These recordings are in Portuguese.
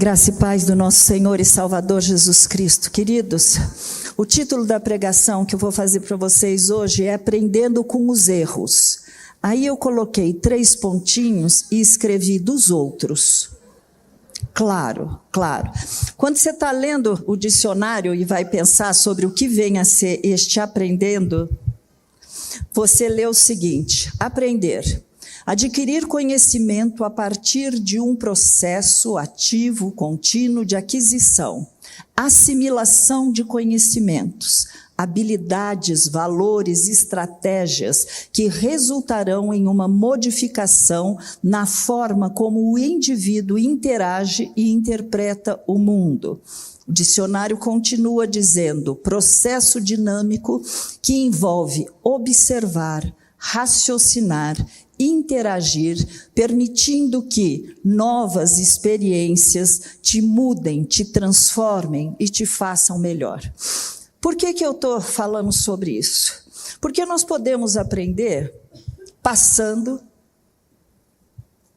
Graça e paz do nosso Senhor e Salvador Jesus Cristo. Queridos, o título da pregação que eu vou fazer para vocês hoje é Aprendendo com os Erros. Aí eu coloquei 3 pontinhos e escrevi dos outros. Claro. Quando você está lendo o dicionário e vai pensar sobre o que vem a ser este aprendendo, você lê o seguinte: aprender. Adquirir conhecimento a partir de um processo ativo, contínuo de aquisição, assimilação de conhecimentos, habilidades, valores, estratégias que resultarão em uma modificação na forma como o indivíduo interage e interpreta o mundo. O dicionário continua dizendo: processo dinâmico que envolve observar, raciocinar, interagir, permitindo que novas experiências te mudem, te transformem e te façam melhor. Por que eu estou falando sobre isso? Porque nós podemos aprender passando,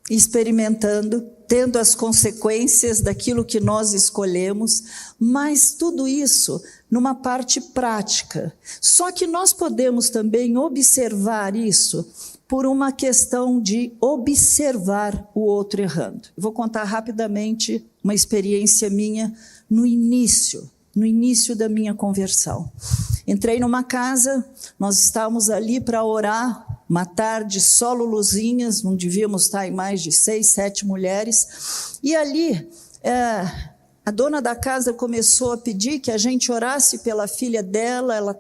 experimentando, tendo as consequências daquilo que nós escolhemos, mas tudo isso numa parte prática. Só que nós podemos também observar isso por uma questão de observar o outro errando. Eu vou contar rapidamente uma experiência minha no início da minha conversão. Entrei numa casa, nós estávamos ali para orar, uma tarde, solo luzinhas, não devíamos estar em mais de 6, 7 mulheres, e ali a dona da casa começou a pedir que a gente orasse pela filha dela. Ela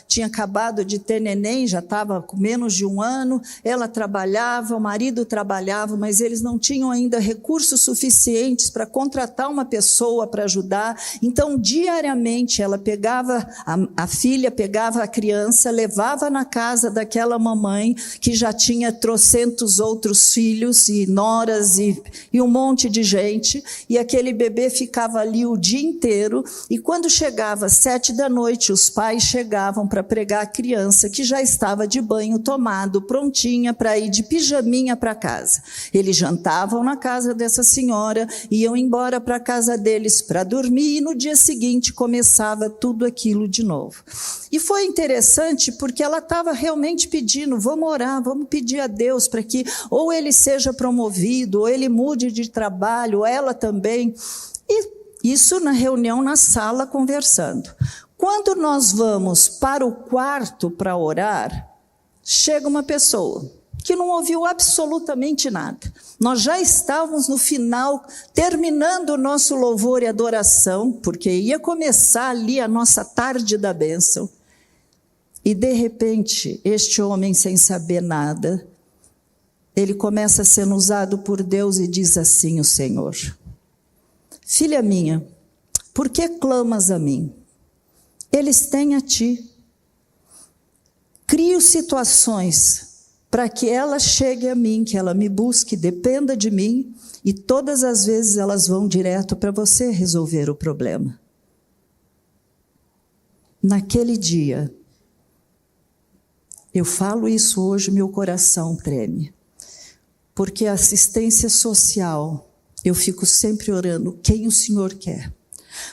tinha acabado de ter neném, já estava com menos de 1 ano, ela trabalhava, o marido trabalhava, mas eles não tinham ainda recursos suficientes para contratar uma pessoa para ajudar. Então, diariamente, ela pegava, a filha pegava a criança, levava na casa daquela mamãe, que já tinha trocentos outros filhos e noras e um monte de gente, e aquele bebê ficava ali o dia inteiro, e quando chegava às 7 da noite, os pais chegavam para pregar a criança, que já estava de banho tomado, prontinha para ir de pijaminha para casa. Eles jantavam na casa dessa senhora, iam embora para a casa deles para dormir, e no dia seguinte começava tudo aquilo de novo. E foi interessante porque ela estava realmente pedindo: vamos orar, vamos pedir a Deus para que ou ele seja promovido, ou ele mude de trabalho, ou ela também. E isso na reunião, na sala, conversando. Quando nós vamos para o quarto para orar, chega uma pessoa que não ouviu absolutamente nada. Nós já estávamos no final, terminando o nosso louvor e adoração, porque ia começar ali a nossa tarde da bênção. E, de repente, este homem, sem saber nada, ele começa a ser usado por Deus e diz assim o Senhor: filha minha, por que clamas a mim? Eles têm a ti. Crio situações para que ela chegue a mim, que ela me busque, dependa de mim, e todas as vezes elas vão direto para você resolver o problema. Naquele dia, eu falo isso hoje, meu coração treme, porque a assistência social, eu fico sempre orando: quem o Senhor quer?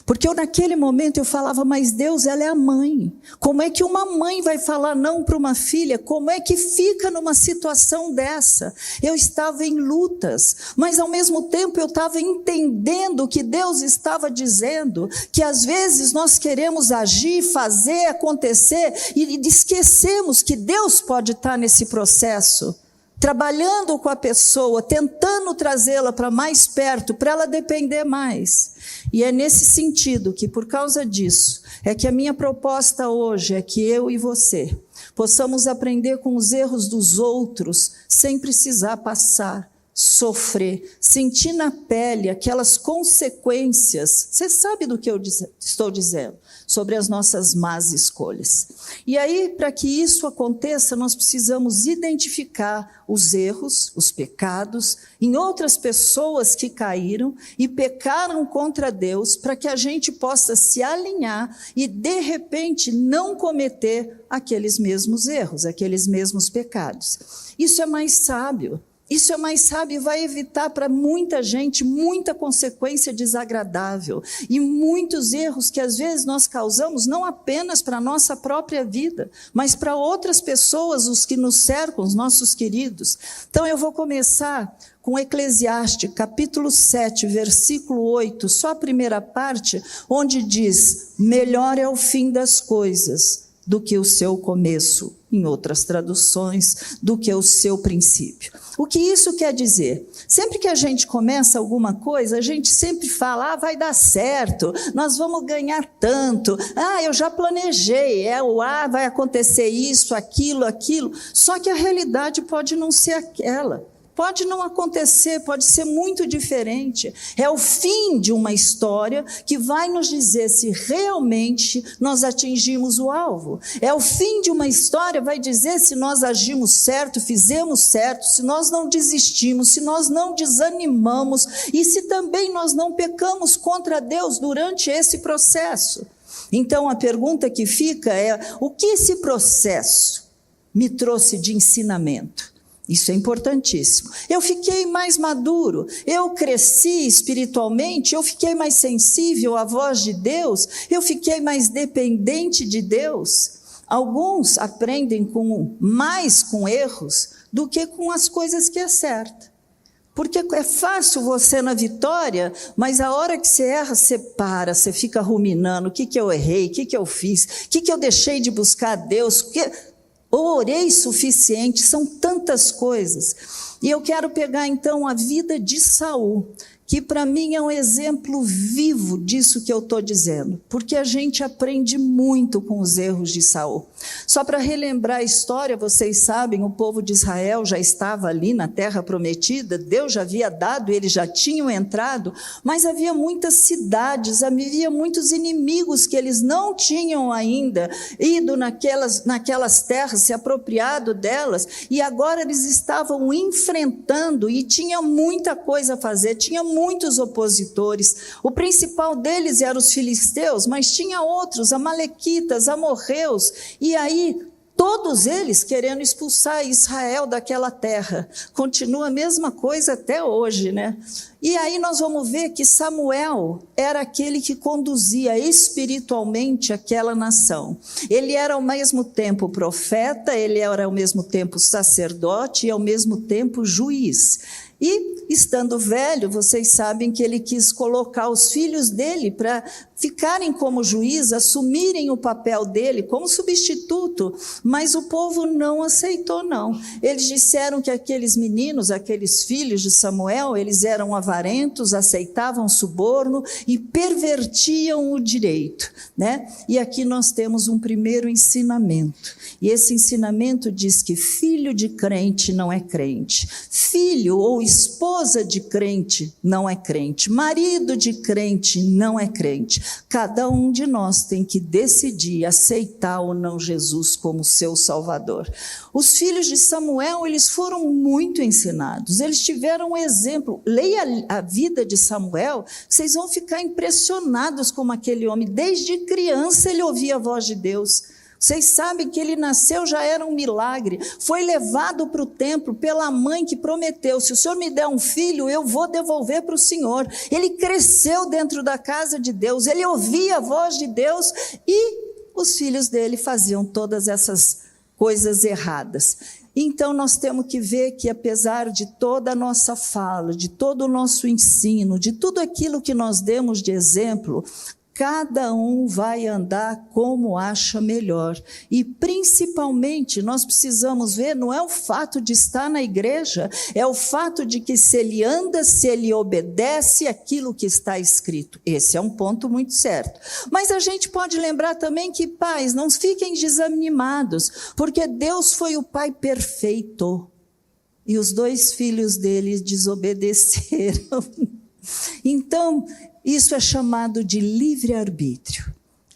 Porque naquele momento eu falava: mas Deus, ela é a mãe. Como é que uma mãe vai falar não para uma filha? Como é que fica numa situação dessa? Eu estava em lutas, mas ao mesmo tempo eu estava entendendo que Deus estava dizendo que às vezes nós queremos agir, fazer acontecer, e esquecemos que Deus pode estar nesse processo, trabalhando com a pessoa, tentando trazê-la para mais perto, para ela depender mais. E é nesse sentido que, por causa disso, é que a minha proposta hoje é que eu e você possamos aprender com os erros dos outros, sem precisar passar, sofrer, sentir na pele aquelas consequências. Você sabe do que eu estou dizendo, sobre as nossas más escolhas. E aí, para que isso aconteça, nós precisamos identificar os erros, os pecados, em outras pessoas que caíram e pecaram contra Deus, para que a gente possa se alinhar e, de repente, não cometer aqueles mesmos erros, aqueles mesmos pecados. Isso é mais sábio. Isso é mais sábio e vai evitar para muita gente muita consequência desagradável e muitos erros que às vezes nós causamos não apenas para a nossa própria vida, mas para outras pessoas, os que nos cercam, os nossos queridos. Então eu vou começar com Eclesiastes, capítulo 7, versículo 8, só a primeira parte, onde diz: melhor é o fim das coisas do que o seu começo, em outras traduções, do que o seu princípio. O que isso quer dizer? Sempre que a gente começa alguma coisa, a gente sempre fala, vai dar certo, nós vamos ganhar tanto, eu já planejei, vai acontecer isso, aquilo, só que a realidade pode não ser aquela. Pode não acontecer, pode ser muito diferente. É o fim de uma história que vai nos dizer se realmente nós atingimos o alvo. É o fim de uma história que vai dizer se nós agimos certo, fizemos certo, se nós não desistimos, se nós não desanimamos e se também nós não pecamos contra Deus durante esse processo. Então a pergunta que fica é: o que esse processo me trouxe de ensinamento? Isso é importantíssimo. Eu fiquei mais maduro, eu cresci espiritualmente, eu fiquei mais sensível à voz de Deus, eu fiquei mais dependente de Deus. Alguns aprendem mais com erros do que com as coisas que acertam. Porque é fácil você na vitória, mas a hora que você erra, você para, você fica ruminando, o que eu errei, o que eu fiz, o que eu deixei de buscar a Deus, orei suficiente, são tantas coisas. E eu quero pegar então a vida de Saul, que para mim é um exemplo vivo disso que eu estou dizendo, porque a gente aprende muito com os erros de Saul. Só para relembrar a história, vocês sabem, o povo de Israel já estava ali na terra prometida, Deus já havia dado, eles já tinham entrado, mas havia muitas cidades, havia muitos inimigos que eles não tinham ainda ido naquelas terras, se apropriado delas, e agora eles estavam enfrentando, e tinha muita coisa a fazer, tinha muitos opositores. O principal deles eram os filisteus, mas tinha outros, amalequitas, amorreus, e aí todos eles querendo expulsar Israel daquela terra. Continua a mesma coisa até hoje, né? E aí nós vamos ver que Samuel era aquele que conduzia espiritualmente aquela nação. Ele era ao mesmo tempo profeta, ele era ao mesmo tempo sacerdote e ao mesmo tempo juiz. E, estando velho, vocês sabem que ele quis colocar os filhos dele para ficarem como juiz, assumirem o papel dele como substituto, mas o povo não aceitou, não. Eles disseram que aqueles meninos, aqueles filhos de Samuel, eles eram avarentos, aceitavam suborno e pervertiam o direito, né? E aqui nós temos um primeiro ensinamento. E esse ensinamento diz que filho de crente não é crente, filho ou esposa de crente não é crente, marido de crente não é crente. Cada um de nós tem que decidir aceitar ou não Jesus como seu Salvador. Os filhos de Samuel, eles foram muito ensinados, eles tiveram um exemplo. Leia a vida de Samuel, vocês vão ficar impressionados como aquele homem, desde criança ele ouvia a voz de Deus. Vocês sabem que ele nasceu, já era um milagre, foi levado para o templo pela mãe que prometeu, se o Senhor me der um filho, eu vou devolver para o Senhor. Ele cresceu dentro da casa de Deus, ele ouvia a voz de Deus e os filhos dele faziam todas essas coisas erradas. Então nós temos que ver que apesar de toda a nossa fala, de todo o nosso ensino, de tudo aquilo que nós demos de exemplo, cada um vai andar como acha melhor. E principalmente nós precisamos ver, não é o fato de estar na igreja, é o fato de que se ele anda, se ele obedece aquilo que está escrito. Esse é um ponto muito certo. Mas a gente pode lembrar também que, pais, não fiquem desanimados, porque Deus foi o pai perfeito. E os 2 filhos dele desobedeceram. Então, isso é chamado de livre-arbítrio.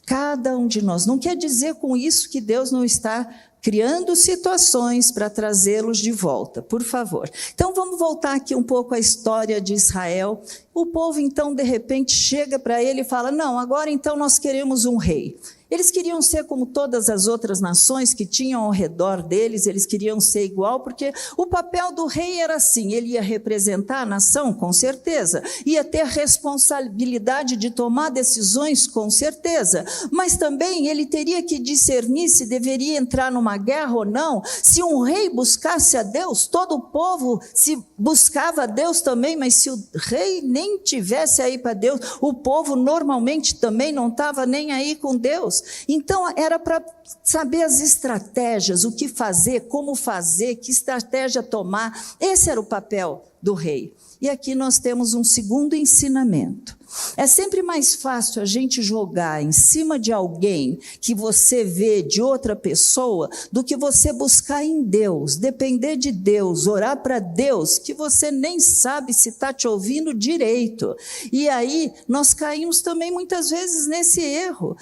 Cada um de nós. Não quer dizer com isso que Deus não está criando situações para trazê-los de volta, por favor. Então vamos voltar aqui um pouco à história de Israel, O povo então de repente chega para ele e fala: não, agora então nós queremos um rei. Eles queriam ser como todas as outras nações que tinham ao redor deles, eles queriam ser igual, porque o papel do rei era assim: ele ia representar a nação, com certeza, ia ter a responsabilidade de tomar decisões, com certeza, mas também ele teria que discernir se deveria entrar numa guerra ou não. Se um rei buscasse a Deus, todo o povo se buscava a Deus também, mas se o rei nem tivesse aí para Deus, o povo normalmente também não estava nem aí com Deus. Então era para saber as estratégias, o que fazer, como fazer, que estratégia tomar. Esse era o papel do rei. E aqui nós temos um segundo ensinamento. É sempre mais fácil a gente jogar em cima de alguém que você vê, de outra pessoa, do que você buscar em Deus, depender de Deus, orar para Deus, que você nem sabe se está te ouvindo direito. E aí nós caímos também muitas vezes nesse erro.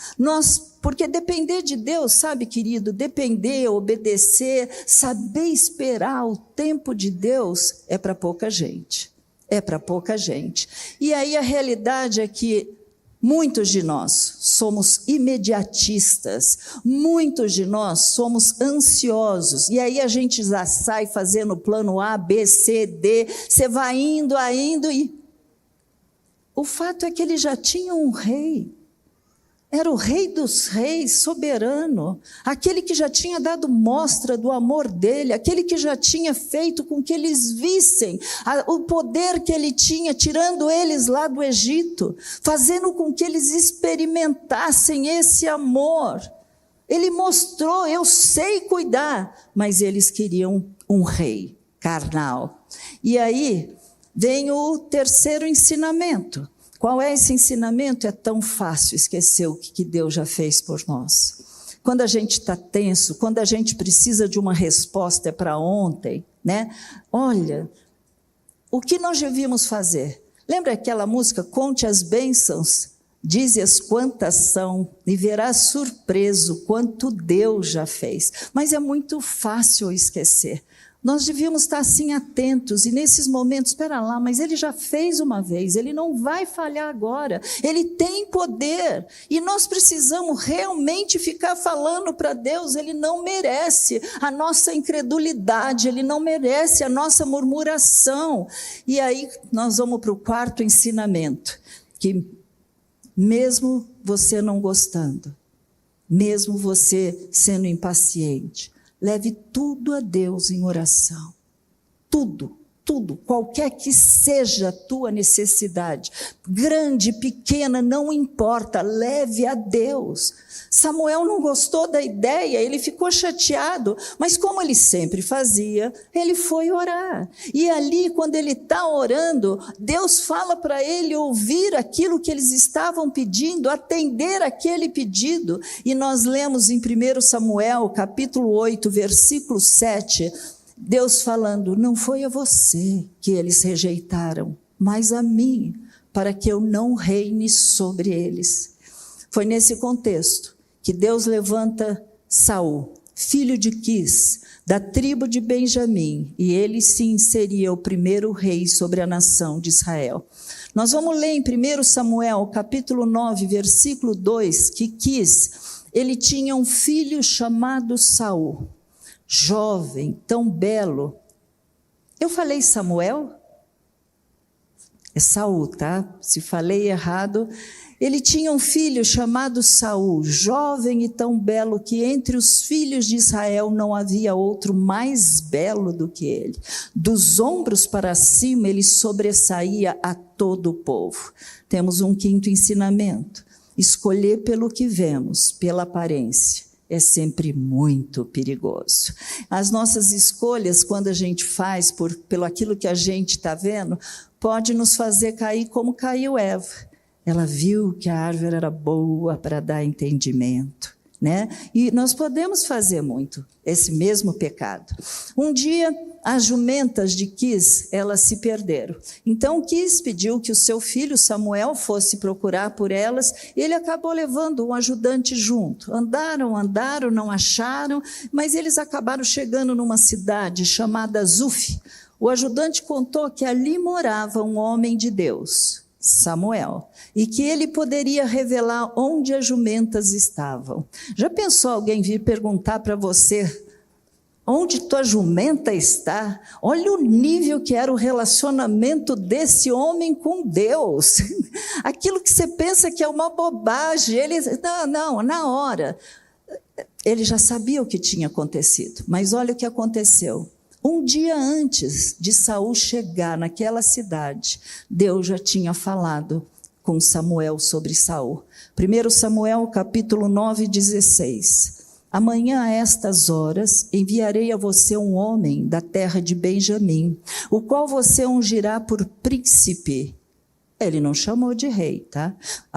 Porque depender de Deus, sabe, querido, depender, obedecer, saber esperar o tempo de Deus é para pouca gente. É para pouca gente. E aí a realidade é que muitos de nós somos imediatistas, muitos de nós somos ansiosos, e aí a gente já sai fazendo plano A, B, C, D, você vai indo, e o fato é que ele já tinha um rei. Era o rei dos reis, soberano, aquele que já tinha dado mostra do amor dele, aquele que já tinha feito com que eles vissem o poder que ele tinha, tirando eles lá do Egito, fazendo com que eles experimentassem esse amor. Ele mostrou: eu sei cuidar, mas eles queriam um rei carnal. E aí vem o terceiro ensinamento. Qual é esse ensinamento? É tão fácil esquecer o que Deus já fez por nós. Quando a gente está tenso, quando a gente precisa de uma resposta para ontem, né? Olha, o que nós devíamos fazer? Lembra aquela música, conte as bênçãos, dize-as quantas são, e verás surpreso quanto Deus já fez. Mas é muito fácil esquecer. Nós devíamos estar assim atentos, e nesses momentos, espera lá, mas ele já fez uma vez, ele não vai falhar agora, ele tem poder, e nós precisamos realmente ficar falando para Deus. Ele não merece a nossa incredulidade, ele não merece a nossa murmuração. E aí nós vamos para o quarto ensinamento, que mesmo você não gostando, mesmo você sendo impaciente, leve tudo a Deus em oração. Tudo, qualquer que seja a tua necessidade, grande, pequena, não importa, leve a Deus. Samuel não gostou da ideia, ele ficou chateado, mas como ele sempre fazia, ele foi orar. E ali, quando ele está orando, Deus fala para ele ouvir aquilo que eles estavam pedindo, atender aquele pedido. E nós lemos em 1 Samuel, capítulo 8, versículo 7, Deus falando: não foi a você que eles rejeitaram, mas a mim, para que eu não reine sobre eles. Foi nesse contexto que Deus levanta Saul, filho de Quis, da tribo de Benjamim, e ele sim seria o primeiro rei sobre a nação de Israel. Nós vamos ler em 1 Samuel, capítulo 9, versículo 2, que Quis, ele tinha um filho chamado Saul, jovem, tão belo. Eu falei Samuel? É Saul, tá? Se falei errado. Ele tinha um filho chamado Saul, jovem e tão belo que entre os filhos de Israel não havia outro mais belo do que ele. Dos ombros para cima ele sobressaía a todo o povo. Temos um quinto ensinamento: escolher pelo que vemos, pela aparência, é sempre muito perigoso. As nossas escolhas, quando a gente faz pelo aquilo que a gente está vendo, pode nos fazer cair como caiu Eva. Ela viu que a árvore era boa para dar entendimento, né? E nós podemos fazer muito esse mesmo pecado. Um dia, as jumentas de Quis, elas se perderam. Então Quis pediu que o seu filho Samuel fosse procurar por elas, e ele acabou levando um ajudante junto. Andaram, não acharam, mas eles acabaram chegando numa cidade chamada Zuf. O ajudante contou que ali morava um homem de Deus, Samuel, e que ele poderia revelar onde as jumentas estavam. Já pensou alguém vir perguntar para você onde tua jumenta está? Olha o nível que era o relacionamento desse homem com Deus. Aquilo que você pensa que é uma bobagem, ele, não, na hora. Ele já sabia o que tinha acontecido, mas olha o que aconteceu. Um dia antes de Saul chegar naquela cidade, Deus já tinha falado com Samuel sobre Saul. 1 Samuel capítulo 9, 16. Amanhã a estas horas enviarei a você um homem da terra de Benjamim, o qual você ungirá por príncipe. Ele não chamou de rei, tá?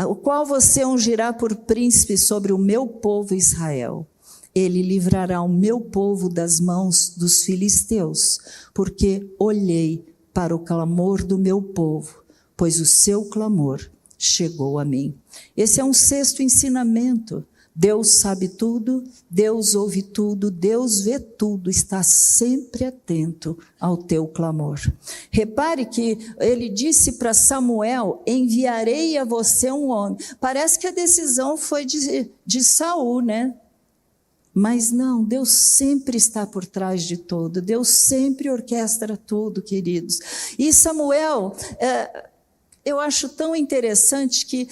O qual você ungirá por príncipe sobre o meu povo Israel. Ele livrará o meu povo das mãos dos filisteus, porque olhei para o clamor do meu povo, pois o seu clamor chegou a mim. Esse é um sexto ensinamento. Deus sabe tudo, Deus ouve tudo, Deus vê tudo, está sempre atento ao teu clamor. Repare que ele disse para Samuel, enviarei a você um homem. Parece que a decisão foi de Saul, né? Mas não, Deus sempre está por trás de tudo, Deus sempre orquestra tudo, queridos. E Samuel, eu acho tão interessante que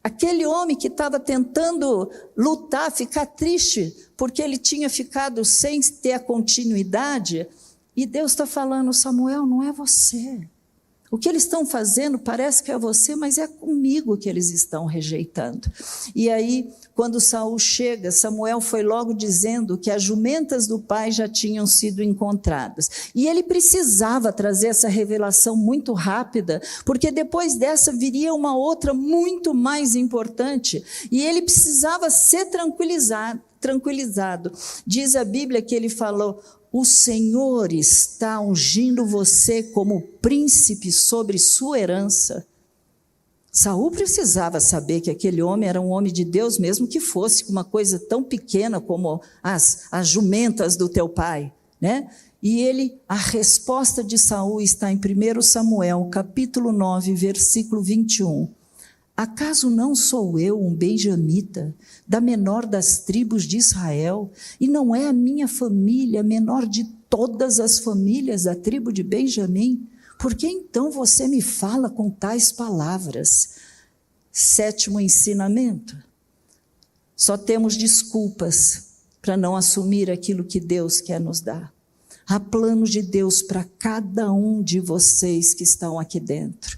aquele homem que estava tentando lutar, ficar triste, porque ele tinha ficado sem ter a continuidade, e Deus está falando, Samuel, não é você. O que eles estão fazendo parece que é você, mas é comigo que eles estão rejeitando. E aí, quando Saul chega, Samuel foi logo dizendo que as jumentas do pai já tinham sido encontradas. E ele precisava trazer essa revelação muito rápida, porque depois dessa viria uma outra muito mais importante. E ele precisava ser tranquilizado. Diz a Bíblia que ele falou, o Senhor está ungindo você como príncipe sobre sua herança. Saul precisava saber que aquele homem era um homem de Deus, mesmo que fosse uma coisa tão pequena como as jumentas do teu pai, né? E a resposta de Saul está em 1 Samuel, capítulo 9, versículo 21. Acaso não sou eu um benjamita, da menor das tribos de Israel, e não é a minha família a menor de todas as famílias da tribo de Benjamim? Por que então você me fala com tais palavras? Sétimo ensinamento. Só temos desculpas para não assumir aquilo que Deus quer nos dar. Há planos de Deus para cada um de vocês que estão aqui dentro.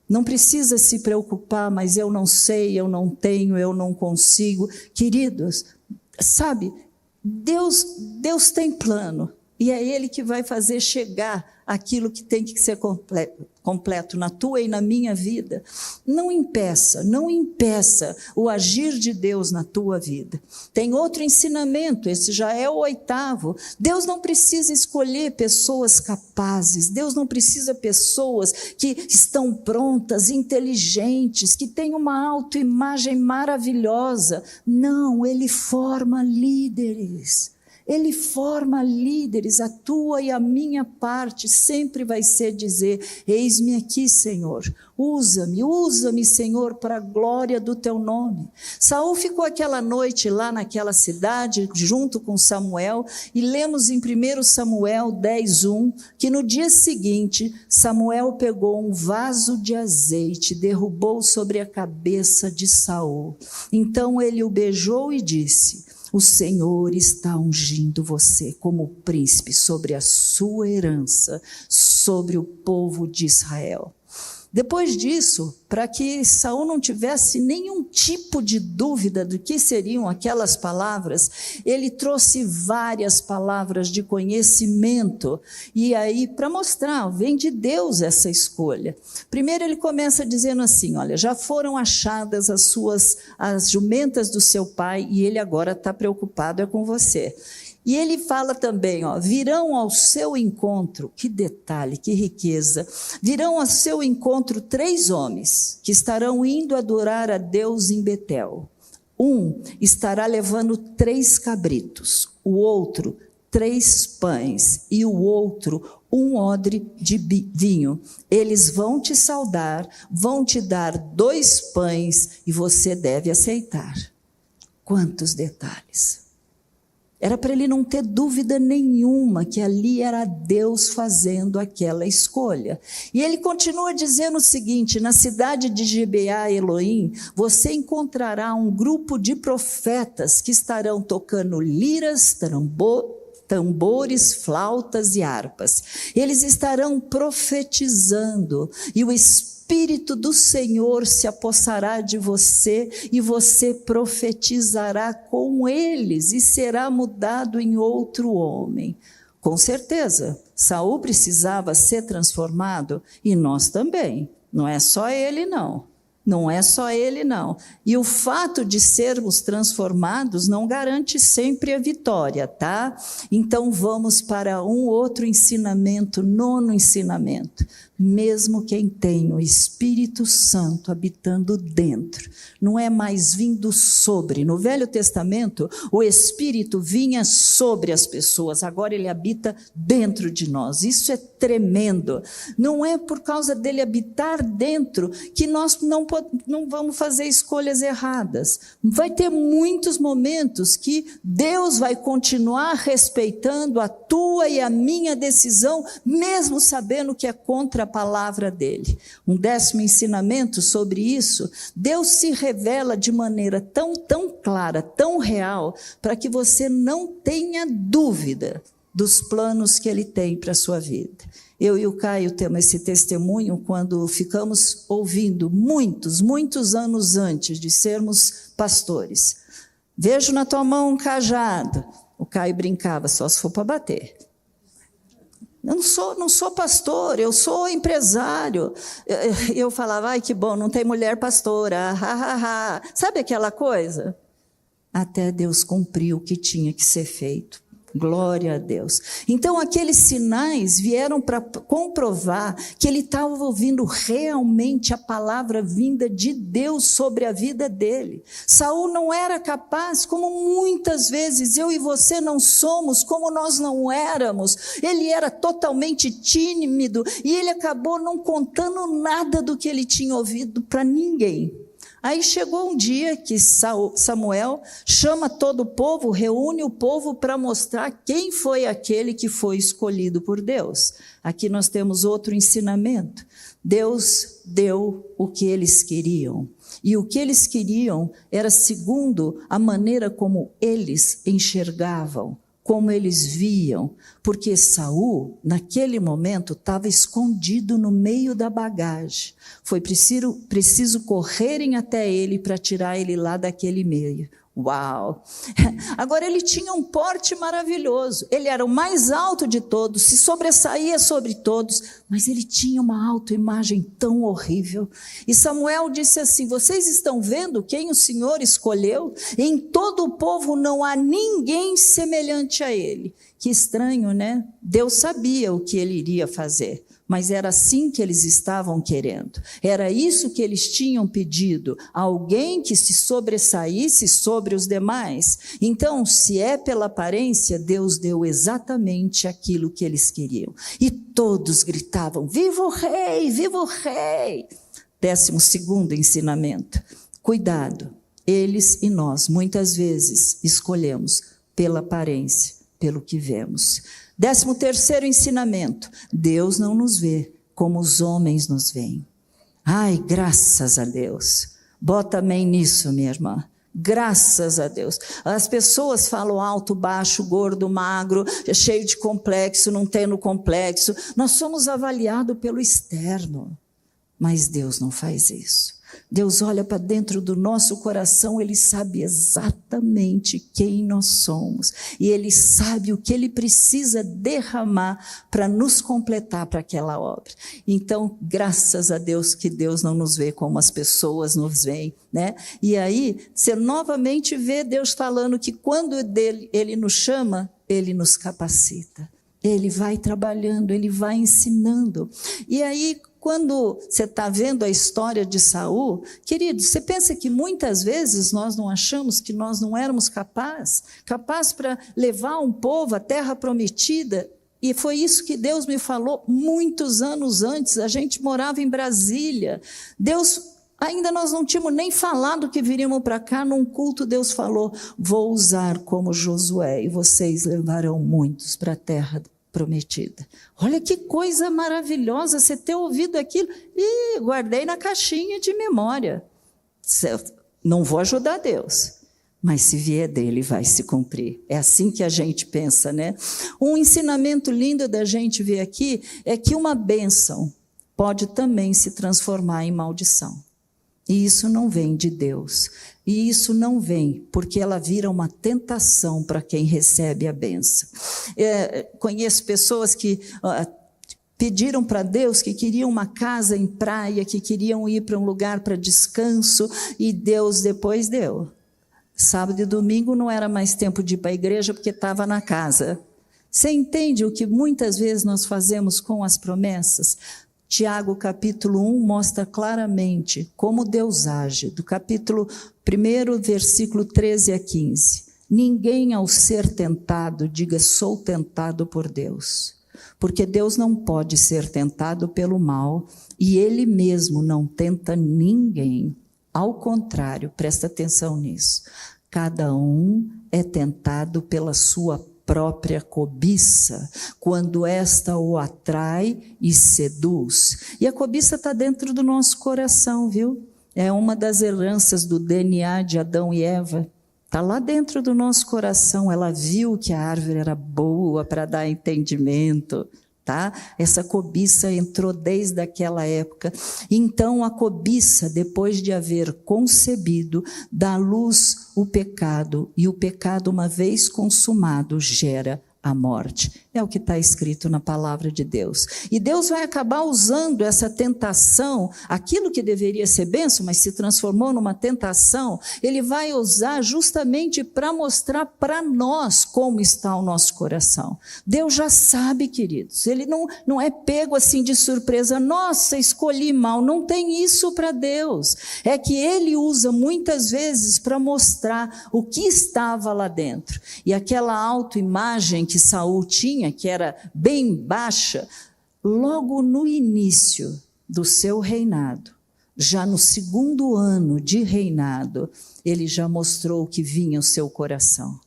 Não precisa se preocupar, mas eu não sei, eu não tenho, eu não consigo. Queridos, sabe, Deus tem plano, e é Ele que vai fazer chegar aquilo que tem que ser completo na tua e na minha vida. Não impeça o agir de Deus na tua vida. Tem outro ensinamento, esse já é o 8º. Deus não precisa escolher pessoas capazes, Deus não precisa pessoas que estão prontas, inteligentes, que têm uma autoimagem maravilhosa. Não, Ele forma líderes. Ele forma líderes, a tua e a minha parte sempre vai ser dizer, eis-me aqui, Senhor, usa-me, Senhor, para a glória do teu nome. Saul ficou aquela noite lá naquela cidade, junto com Samuel, e lemos em 1 Samuel 10:1, que no dia seguinte, Samuel pegou um vaso de azeite, derrubou sobre a cabeça de Saul. Então ele o beijou e disse, o Senhor está ungindo você como príncipe sobre a sua herança, sobre o povo de Israel. Depois disso, para que Saul não tivesse nenhum tipo de dúvida do que seriam aquelas palavras, ele trouxe várias palavras de conhecimento, e aí para mostrar, vem de Deus essa escolha. Primeiro ele começa dizendo assim, olha, já foram achadas as jumentas do seu pai, e ele agora está preocupado com você. E ele fala também, virão ao seu encontro, que detalhe, que riqueza, virão ao seu encontro 3 homens, que estarão indo adorar a Deus em Betel. Um estará levando 3 cabritos, o outro 3 pães, e o outro um odre de vinho. Eles vão te saudar, vão te dar 2 pães e você deve aceitar. Quantos detalhes! Era para ele não ter dúvida nenhuma que ali era Deus fazendo aquela escolha. E ele continua dizendo o seguinte: na cidade de Gibeá Elohim, você encontrará um grupo de profetas que estarão tocando liras, tambores, flautas e harpas. Eles estarão profetizando e o Espírito do Senhor se apossará de você e você profetizará com eles e será mudado em outro homem. Com certeza, Saul precisava ser transformado e nós também. Não é só ele, não. Não é só ele, não. E o fato de sermos transformados não garante sempre a vitória, tá? Então vamos para um outro ensinamento, 9º ensinamento. Mesmo quem tem o Espírito Santo habitando dentro, não é mais vindo sobre. No Velho Testamento, o Espírito vinha sobre as pessoas, agora ele habita dentro de nós. Isso é tremendo. Não é por causa dele habitar dentro que nós não vamos fazer escolhas erradas. Vai ter muitos momentos que Deus vai continuar respeitando a tua e a minha decisão, mesmo sabendo que é contra a palavra dele. Um 10º ensinamento sobre isso: Deus se revela de maneira tão clara, tão real, para que você não tenha dúvida dos planos que ele tem para a sua vida. Eu e o Caio temos esse testemunho quando ficamos ouvindo muitos anos antes de sermos pastores. Vejo na tua mão um cajado. O Caio brincava: só se for para bater. Eu não sou pastor, eu sou empresário. Eu falava: ai, que bom, não tem mulher pastora. Sabe aquela coisa? Até Deus cumpriu o que tinha que ser feito. Glória a Deus. Então aqueles sinais vieram para comprovar que ele estava ouvindo realmente a palavra vinda de Deus sobre a vida dele. Saul não era capaz, como muitas vezes eu e você não somos, como nós não éramos. Ele era totalmente tímido e ele acabou não contando nada do que ele tinha ouvido para ninguém. Aí chegou um dia que Samuel chama todo o povo, reúne o povo para mostrar quem foi aquele que foi escolhido por Deus. Aqui nós temos outro ensinamento. Deus deu o que eles queriam. E o que eles queriam era segundo a maneira como eles enxergavam, como eles viam, porque Saul, naquele momento, estava escondido no meio da bagagem. Foi preciso correrem até ele para tirar ele lá daquele meio. Uau! Agora ele tinha um porte maravilhoso, ele era o mais alto de todos, se sobressaía sobre todos, mas ele tinha uma autoimagem tão horrível. E Samuel disse assim: vocês estão vendo quem o Senhor escolheu? Em todo o povo não há ninguém semelhante a ele. Que estranho, né? Deus sabia o que ele iria fazer, mas era assim que eles estavam querendo. Era isso que eles tinham pedido, alguém que se sobressaísse sobre os demais. Então, se é pela aparência, Deus deu exatamente aquilo que eles queriam. E todos gritavam: viva o rei, viva o rei! 12º ensinamento: cuidado, eles e nós muitas vezes escolhemos pela aparência, pelo que vemos. 13º ensinamento: Deus não nos vê como os homens nos veem. Ai, graças a Deus. Bota amém nisso, minha irmã. Graças a Deus. As pessoas falam alto, baixo, gordo, magro, cheio de complexo, não tendo complexo. Nós somos avaliados pelo externo, mas Deus não faz isso. Deus olha para dentro do nosso coração, Ele sabe exatamente quem nós somos. E Ele sabe o que Ele precisa derramar para nos completar para aquela obra. Então, graças a Deus que Deus não nos vê como as pessoas nos veem, né? E aí, você novamente vê Deus falando que quando Ele nos chama, Ele nos capacita. Ele vai trabalhando, Ele vai ensinando. E aí, quando você está vendo a história de Saul, querido, você pensa que muitas vezes nós não achamos que nós não éramos capazes para levar um povo à terra prometida? E foi isso que Deus me falou muitos anos antes. A gente morava em Brasília. Ainda nós não tínhamos nem falado que viríamos para cá. Num culto, Deus falou: vou usar como Josué, e vocês levarão muitos para a terra prometida. Olha que coisa maravilhosa você ter ouvido aquilo. E guardei na caixinha de memória. Não vou ajudar Deus, mas se vier dele, vai se cumprir. É assim que a gente pensa, né? Um ensinamento lindo da gente ver aqui é que uma bênção pode também se transformar em maldição. E isso não vem de Deus. E isso não vem porque ela vira uma tentação para quem recebe a bênção. Conheço pessoas que pediram para Deus que queriam uma casa em praia, que queriam ir para um lugar para descanso, e Deus depois deu. Sábado e domingo não era mais tempo de ir para a igreja porque estava na casa. Você entende o que muitas vezes nós fazemos com as promessas? Tiago capítulo 1 mostra claramente como Deus age. Do capítulo 1, versículo 13 a 15. Ninguém ao ser tentado diga: sou tentado por Deus. Porque Deus não pode ser tentado pelo mal, e Ele mesmo não tenta ninguém. Ao contrário, presta atenção nisso. Cada um é tentado pela sua própria cobiça, quando esta o atrai e seduz. E a cobiça está dentro do nosso coração, viu? É uma das heranças do DNA de Adão e Eva. Está lá dentro do nosso coração. Ela viu que a árvore era boa para dar entendimento. Tá? Essa cobiça entrou desde aquela época. Então a cobiça, depois de haver concebido, dá à luz o pecado, e o pecado, uma vez consumado, gera a morte. É o que está escrito na palavra de Deus. E Deus vai acabar usando essa tentação, aquilo que deveria ser bênção, mas se transformou numa tentação. Ele vai usar justamente para mostrar para nós como está o nosso coração. Deus já sabe, queridos. Ele não é pego assim de surpresa. Nossa, escolhi mal. Não tem isso para Deus. É que Ele usa muitas vezes para mostrar o que estava lá dentro. E aquela autoimagem que Saul tinha, que era bem baixa, logo no início do seu reinado, já no 2º ano de reinado, ele já mostrou o que vinha o seu coração.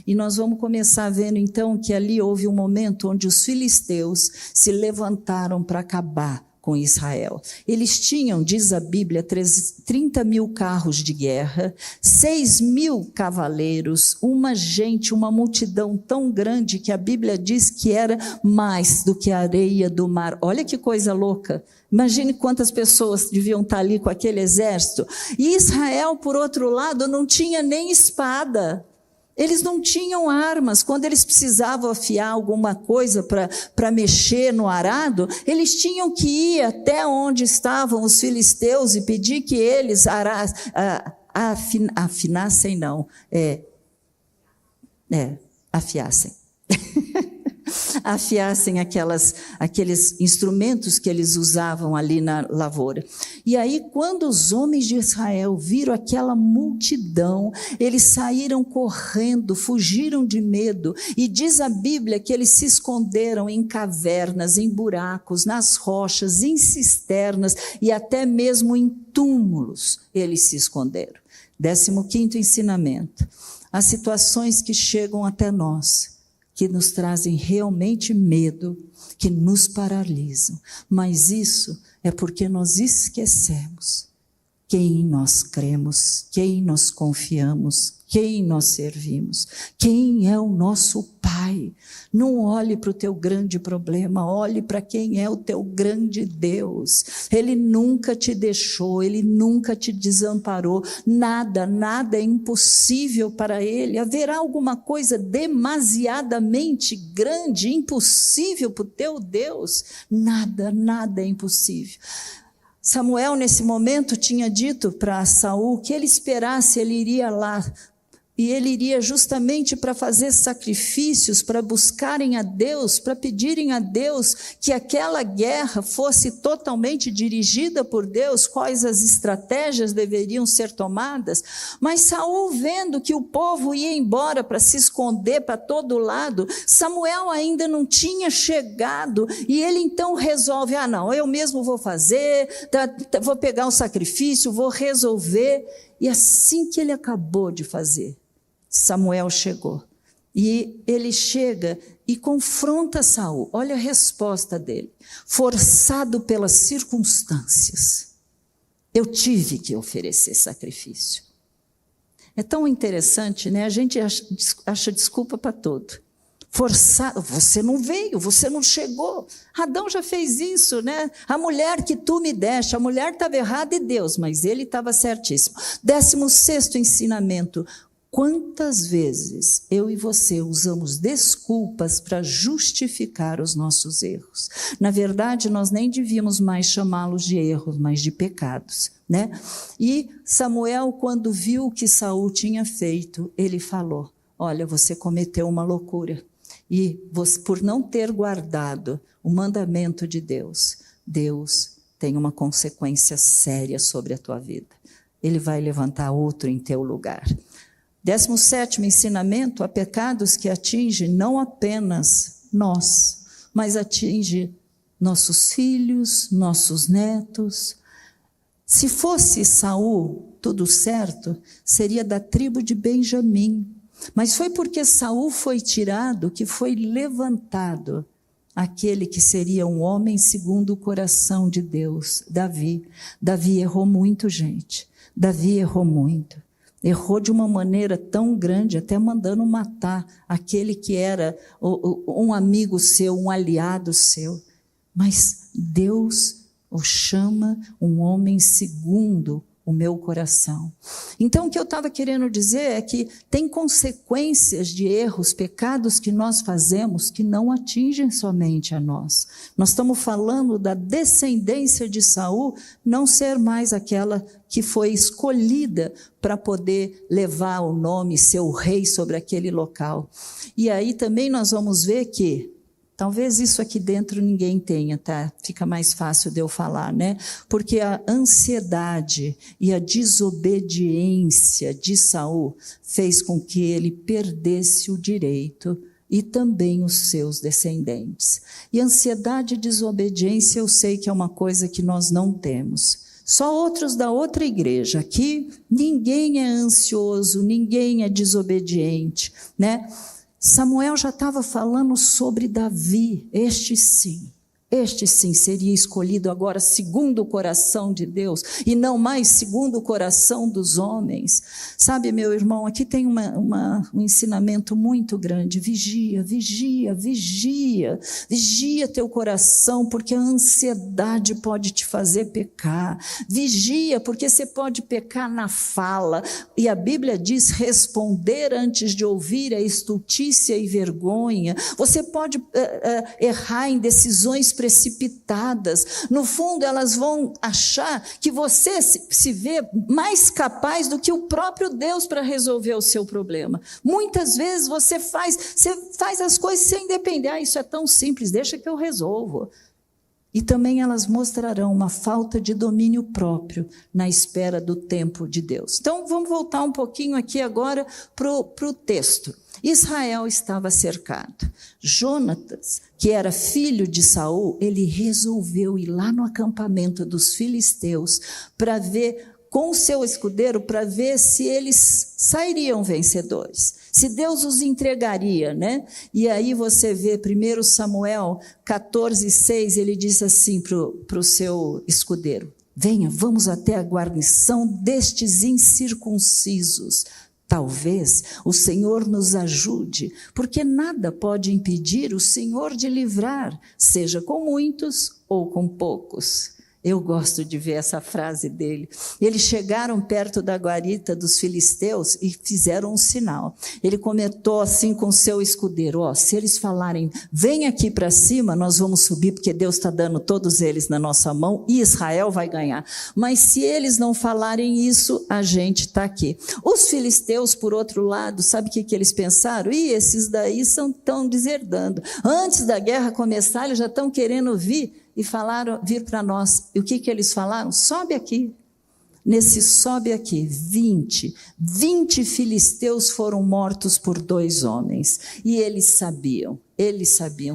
E nós vamos começar vendo então que ali houve um momento onde os filisteus se levantaram para acabar com Israel. Eles tinham, diz a Bíblia, 30 mil carros de guerra, 6 mil cavaleiros, uma multidão tão grande que a Bíblia diz que era mais do que a areia do mar. Olha que coisa louca. Imagine quantas pessoas deviam estar ali com aquele exército. E Israel, por outro lado, não tinha nem espada. Eles não tinham armas. Quando eles precisavam afiar alguma coisa para mexer no arado, eles tinham que ir até onde estavam os filisteus e pedir que eles afiassem. Afiassem aqueles instrumentos que eles usavam ali na lavoura. E aí, quando os homens de Israel viram aquela multidão, eles saíram correndo, fugiram de medo, e diz a Bíblia que eles se esconderam em cavernas, em buracos, nas rochas, em cisternas e até mesmo em túmulos eles se esconderam. 15º ensinamento: as situações que chegam até nós, que nos trazem realmente medo, que nos paralisam. Mas isso é porque nós esquecemos quem nós cremos, quem nós confiamos, quem nós servimos, quem é o nosso Pai. Não olhe para o teu grande problema, olhe para quem é o teu grande Deus. Ele nunca te deixou, Ele nunca te desamparou. Nada é impossível para Ele. Haverá alguma coisa demasiadamente grande, impossível para o teu Deus? Nada é impossível. Samuel, nesse momento, tinha dito para Saul que ele esperasse, ele iria lá e ele iria justamente para fazer sacrifícios, para buscarem a Deus, para pedirem a Deus que aquela guerra fosse totalmente dirigida por Deus, quais as estratégias deveriam ser tomadas. Mas Saul, vendo que o povo ia embora para se esconder para todo lado, Samuel ainda não tinha chegado, e ele então resolve, não, eu mesmo vou fazer, vou pegar um sacrifício, vou resolver. E assim que ele acabou de fazer, Samuel chegou, e ele chega e confronta Saul. Olha a resposta dele: forçado pelas circunstâncias, eu tive que oferecer sacrifício. É tão interessante, né? A gente acha desculpa para tudo. Forçado, você não veio, você não chegou. Adão já fez isso, né? A mulher que tu me deste, a mulher estava errada e Deus, mas ele estava certíssimo. 16º ensinamento: quantas vezes eu e você usamos desculpas para justificar os nossos erros? Na verdade, nós nem devíamos mais chamá-los de erros, mas de pecados, né? E Samuel, quando viu o que Saul tinha feito, ele falou: olha, você cometeu uma loucura, e você, por não ter guardado o mandamento de Deus, Deus tem uma consequência séria sobre a tua vida. Ele vai levantar outro em teu lugar. 17º ensinamento: há pecados que atingem não apenas nós, mas atinge nossos filhos, nossos netos. Se fosse Saul tudo certo, seria da tribo de Benjamim, mas foi porque Saul foi tirado que foi levantado aquele que seria um homem segundo o coração de Deus, Davi. Davi errou muito, gente. Davi errou muito. Errou de uma maneira tão grande, até mandando matar aquele que era um amigo seu, um aliado seu. Mas Deus o chama um homem segundo o meu coração. Então, o que eu estava querendo dizer é que tem consequências de erros, pecados que nós fazemos que não atingem somente a nós. Nós estamos falando da descendência de Saul não ser mais aquela que foi escolhida para poder levar o nome, ser o rei sobre aquele local. E aí também nós vamos ver que talvez isso aqui dentro ninguém tenha, tá? Fica mais fácil de eu falar, né? Porque a ansiedade e a desobediência de Saul fez com que ele perdesse o direito e também os seus descendentes. E ansiedade e desobediência eu sei que é uma coisa que nós não temos. Só outros da outra igreja. Aqui ninguém é ansioso, ninguém é desobediente, né? Samuel já estava falando sobre Davi, este sim seria escolhido agora segundo o coração de Deus, e não mais segundo o coração dos homens. Sabe, meu irmão, aqui tem um ensinamento muito grande: vigia, vigia, vigia, vigia teu coração, porque a ansiedade pode te fazer pecar. Vigia, porque você pode pecar na fala, e a Bíblia diz: responder antes de ouvir é estultícia e vergonha. Você pode errar em decisões precipitadas. No fundo, elas vão achar que você se vê mais capaz do que o próprio Deus para resolver o seu problema. Muitas vezes você faz as coisas sem depender. Isso é tão simples, deixa que eu resolvo. E também elas mostrarão uma falta de domínio próprio na espera do tempo de Deus. Então, vamos voltar um pouquinho aqui agora para o texto. Israel estava cercado. Jonatas, que era filho de Saul, ele resolveu ir lá no acampamento dos filisteus para ver, com o seu escudeiro, para ver se eles sairiam vencedores, se Deus os entregaria, né? E aí você vê 1 Samuel 14:6, ele diz assim para o seu escudeiro: venha, vamos até a guarnição destes incircuncisos. Talvez o Senhor nos ajude, porque nada pode impedir o Senhor de livrar, seja com muitos ou com poucos. Eu gosto de ver essa frase dele. Eles chegaram perto da guarita dos filisteus e fizeram um sinal. Ele comentou assim com seu escudeiro: se eles falarem, vem aqui para cima, nós vamos subir, porque Deus está dando todos eles na nossa mão e Israel vai ganhar. Mas se eles não falarem isso, a gente está aqui. Os filisteus, por outro lado, sabe o que eles pensaram? Esses daí estão deserdando. Antes da guerra começar, eles já estão querendo vir para nós. E o que eles falaram? Sobe aqui. Nesse sobe aqui, 20 filisteus foram mortos por 2 homens. E eles sabiam,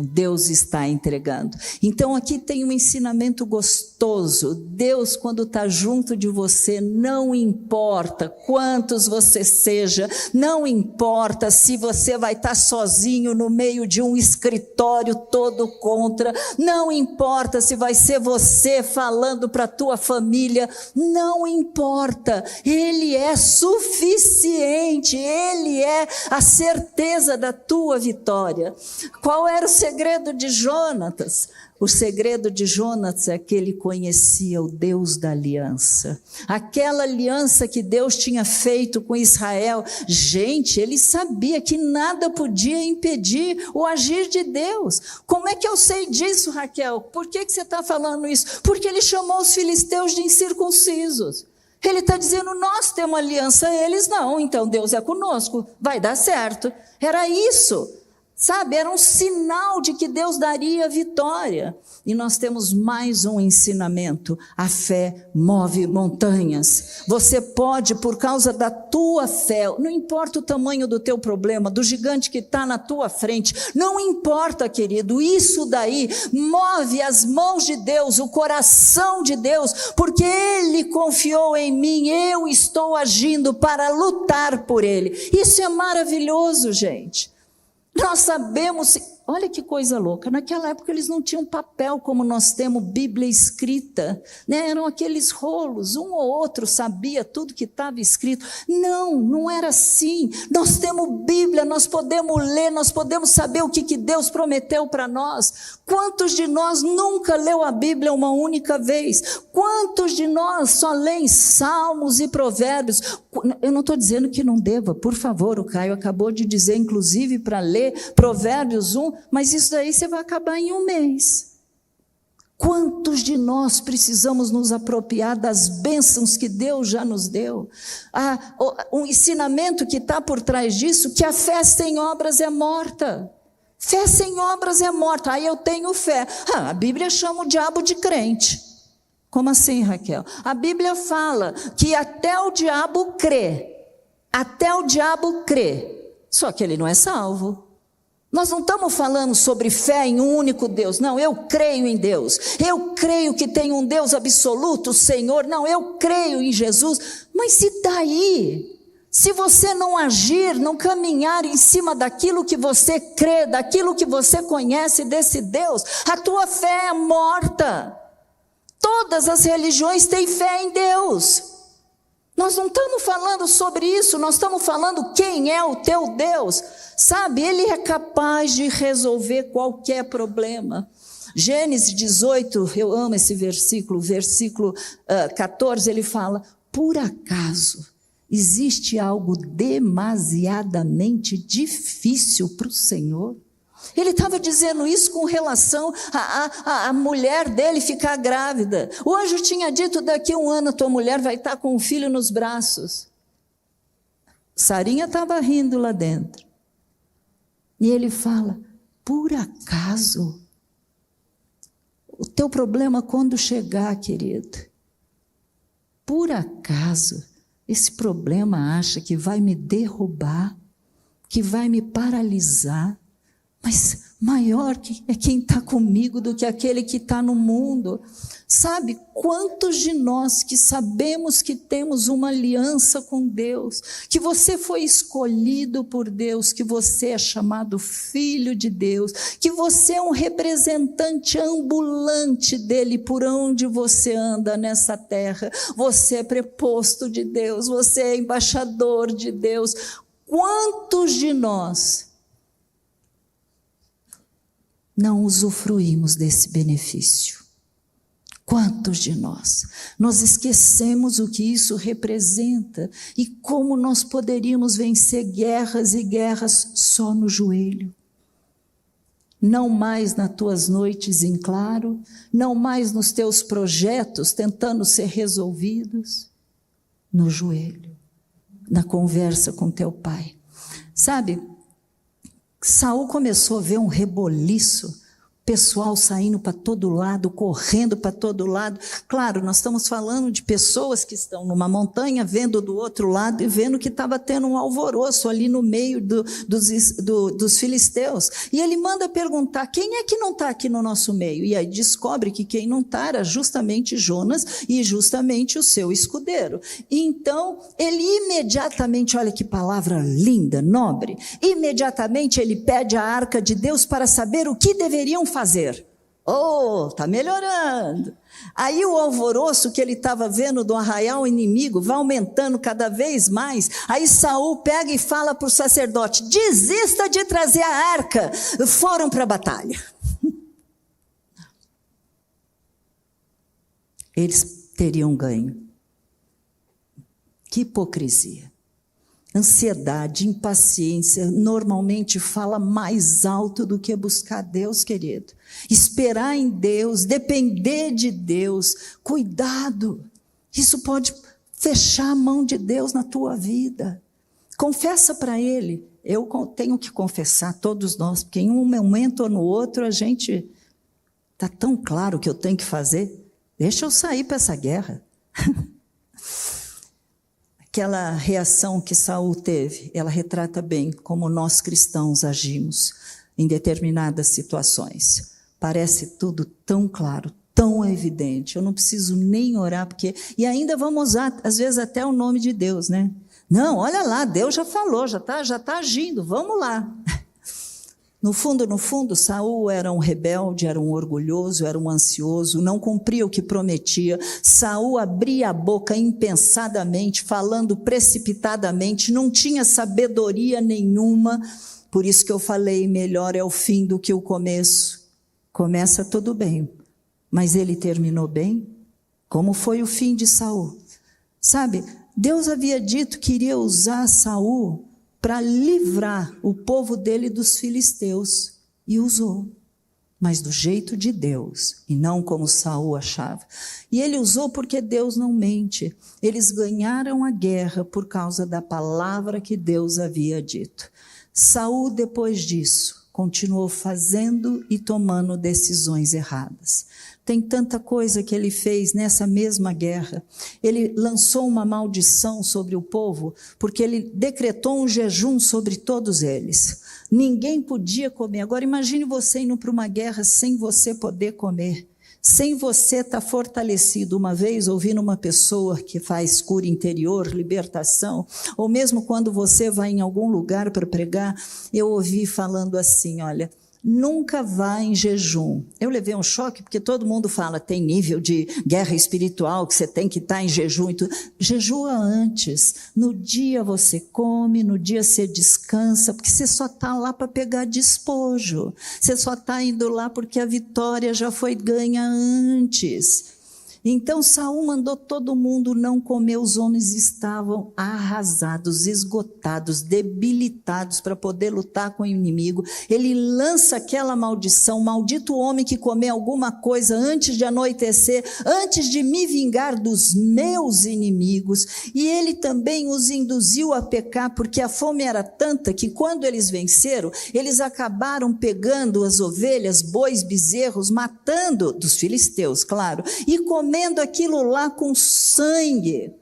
Deus está entregando. Então aqui tem um ensinamento gostoso. Deus, quando está junto de você, não importa quantos você seja, não importa se você vai estar sozinho no meio de um escritório todo contra, não importa se vai ser você falando para a tua família, não importa, Ele é suficiente, Ele é a certeza da tua vitória. Qual era o segredo de Jonatas? O segredo de Jonatas é que ele conhecia o Deus da aliança. Aquela aliança que Deus tinha feito com Israel. Gente, ele sabia que nada podia impedir o agir de Deus. Como é que eu sei disso, Raquel? Por que você está falando isso? Porque ele chamou os filisteus de incircuncisos. Ele está dizendo, nós temos aliança, eles não, então Deus é conosco, vai dar certo. Era isso. Sabe, era um sinal de que Deus daria vitória. E nós temos mais um ensinamento: a fé move montanhas. Você pode, por causa da tua fé, não importa o tamanho do teu problema, do gigante que está na tua frente, não importa, querido, isso daí move as mãos de Deus, o coração de Deus, porque Ele confiou em mim, eu estou agindo para lutar por Ele. Isso é maravilhoso, gente. Nós sabemos, olha que coisa louca, naquela época eles não tinham papel como nós temos Bíblia escrita, né? Eram aqueles rolos, um ou outro sabia tudo que estava escrito. Não era assim. Nós temos Bíblia, nós podemos ler, nós podemos saber o que Deus prometeu para nós. Quantos de nós nunca leu a Bíblia uma única vez? Quantos de nós só leem Salmos e Provérbios? Eu não estou dizendo que não deva, por favor, o Caio acabou de dizer, inclusive, para ler Provérbios 1, mas isso daí você vai acabar em um mês. Quantos de nós precisamos nos apropriar das bênçãos que Deus já nos deu? Um ensinamento que está por trás disso, que a fé sem obras é morta. Fé sem obras é morta. Aí eu tenho fé. A Bíblia chama o diabo de crente. Como assim, Raquel? A Bíblia fala que até o diabo crê. Até o diabo crê. Só que ele não é salvo. Nós não estamos falando sobre fé em um único Deus. Não, eu creio em Deus. Eu creio que tem um Deus absoluto, o Senhor. Não, eu creio em Jesus. Mas e daí? Se você não agir, não caminhar em cima daquilo que você crê, daquilo que você conhece desse Deus, a tua fé é morta. Todas as religiões têm fé em Deus. Nós não estamos falando sobre isso, nós estamos falando quem é o teu Deus. Sabe, Ele é capaz de resolver qualquer problema. Gênesis 18, eu amo esse versículo 14, ele fala, por acaso existe algo demasiadamente difícil para o Senhor? Ele estava dizendo isso com relação à mulher dele ficar grávida. O anjo tinha dito, daqui a 1 ano a tua mulher vai estar com um filho nos braços. Sarinha estava rindo lá dentro. E ele fala, por acaso, o teu problema quando chegar, querido, por acaso, esse problema acha que vai me derrubar, que vai me paralisar, mas maior é quem está comigo do que aquele que está no mundo. Sabe, quantos de nós que sabemos que temos uma aliança com Deus, que você foi escolhido por Deus, que você é chamado filho de Deus, que você é um representante ambulante dele por onde você anda nessa terra, você é preposto de Deus, você é embaixador de Deus. Quantos de nós não usufruímos desse benefício? Quantos de nós esquecemos o que isso representa e como nós poderíamos vencer guerras e guerras só no joelho? Não mais nas tuas noites em claro, não mais nos teus projetos tentando ser resolvidos, no joelho, na conversa com teu pai. Sabe, Saul começou a ver um reboliço, pessoal saindo para todo lado, correndo para todo lado. Claro, nós estamos falando de pessoas que estão numa montanha, vendo do outro lado e vendo que estava tendo um alvoroço ali no meio dos filisteus. E ele manda perguntar, quem é que não está aqui no nosso meio? E aí descobre que quem não está era justamente Jonas e justamente o seu escudeiro. E então, ele imediatamente, olha que palavra linda, nobre, imediatamente ele pede a arca de Deus para saber o que deveriam fazer. Oh, está melhorando. Aí o alvoroço que ele estava vendo do arraial inimigo vai aumentando cada vez mais. Aí Saul pega e fala para o sacerdote, desista de trazer a arca. Foram para a batalha. Eles teriam ganho. Que hipocrisia. Ansiedade, impaciência, normalmente fala mais alto do que buscar Deus, querido. Esperar em Deus, depender de Deus, cuidado. Isso pode fechar a mão de Deus na tua vida. Confessa para Ele. Eu tenho que confessar, todos nós, porque em um momento ou no outro a gente está tão claro o que eu tenho que fazer. Deixa eu sair para essa guerra. Aquela reação que Saul teve, ela retrata bem como nós cristãos agimos em determinadas situações. Parece tudo tão claro, tão evidente. Eu não preciso nem orar, porque... E ainda vamos usar, às vezes, até o nome de Deus, né? Não, olha lá, Deus já falou, já tá agindo, vamos lá. No fundo, Saul era um rebelde, era um orgulhoso, era um ansioso, não cumpria o que prometia. Saul abria a boca impensadamente, falando precipitadamente, não tinha sabedoria nenhuma. Por isso que eu falei, melhor é o fim do que o começo. Começa tudo bem, mas ele terminou bem? Como foi o fim de Saul? Sabe, Deus havia dito que iria usar Saul para livrar o povo dele dos filisteus, e usou, mas do jeito de Deus, e não como Saul achava. E ele usou porque Deus não mente. Eles ganharam a guerra por causa da palavra que Deus havia dito. Saul, depois disso, continuou fazendo e tomando decisões erradas. Tem tanta coisa que ele fez nessa mesma guerra. Ele lançou uma maldição sobre o povo, porque ele decretou um jejum sobre todos eles. Ninguém podia comer. Agora imagine você indo para uma guerra sem você poder comer, sem você estar fortalecido. Uma vez ouvindo uma pessoa que faz cura interior, libertação, ou mesmo quando você vai em algum lugar para pregar, eu ouvi falando assim, olha, nunca vá em jejum. Eu levei um choque, porque todo mundo fala, tem nível de guerra espiritual, que você tem que estar em jejum e tudo. Jejua antes. No dia você come, no dia você descansa, porque você só está lá para pegar despojo. Você só está indo lá porque a vitória já foi ganha antes. Então Saul mandou todo mundo não comer, os homens estavam arrasados, esgotados, debilitados para poder lutar com o inimigo. Ele lança aquela maldição, maldito o homem que comer alguma coisa antes de anoitecer, antes de me vingar dos meus inimigos. E ele também os induziu a pecar, porque a fome era tanta que quando eles venceram, eles acabaram pegando as ovelhas, bois, bezerros, matando dos filisteus, claro, e comendo aquilo lá com sangue.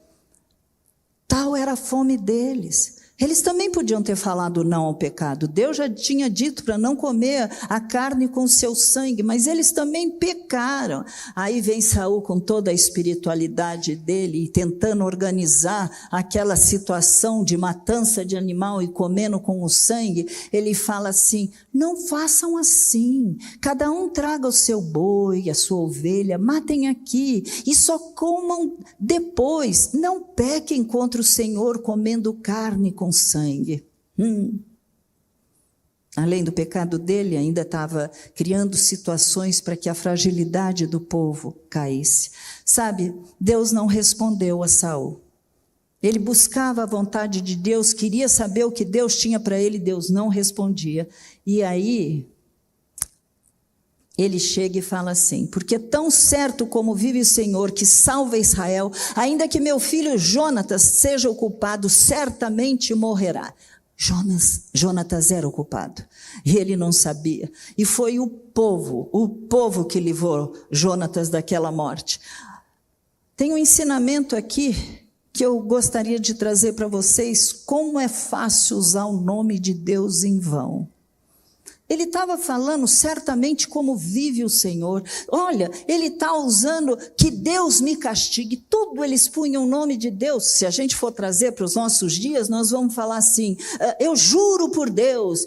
Tal era a fome deles. Eles também podiam ter falado não ao pecado. Deus já tinha dito para não comer a carne com seu sangue, mas eles também pecaram. Aí vem Saul com toda a espiritualidade dele, tentando organizar aquela situação de matança de animal e comendo com o sangue. Ele fala assim, não façam assim, cada um traga o seu boi, a sua ovelha, matem aqui e só comam depois, não pequem contra o Senhor comendo carne com sangue. além do pecado dele, ainda estava criando situações para que a fragilidade do povo caísse. Sabe, Deus não respondeu a Saul. Ele buscava a vontade de Deus, queria saber o que Deus tinha para ele, Deus não respondia. E aí, ele chega e fala assim: porque tão certo como vive o Senhor, que salva Israel, ainda que meu filho Jonatas seja o culpado, certamente morrerá. Jonatas era o culpado, e ele não sabia. E foi o povo que livrou Jonatas daquela morte. Tem um ensinamento aqui que eu gostaria de trazer para vocês, como é fácil usar o nome de Deus em vão. Ele estava falando certamente como vive o Senhor. Olha, ele está usando que Deus me castigue. Tudo eles punham o nome de Deus. Se a gente for trazer para os nossos dias, nós vamos falar assim: eu juro por Deus,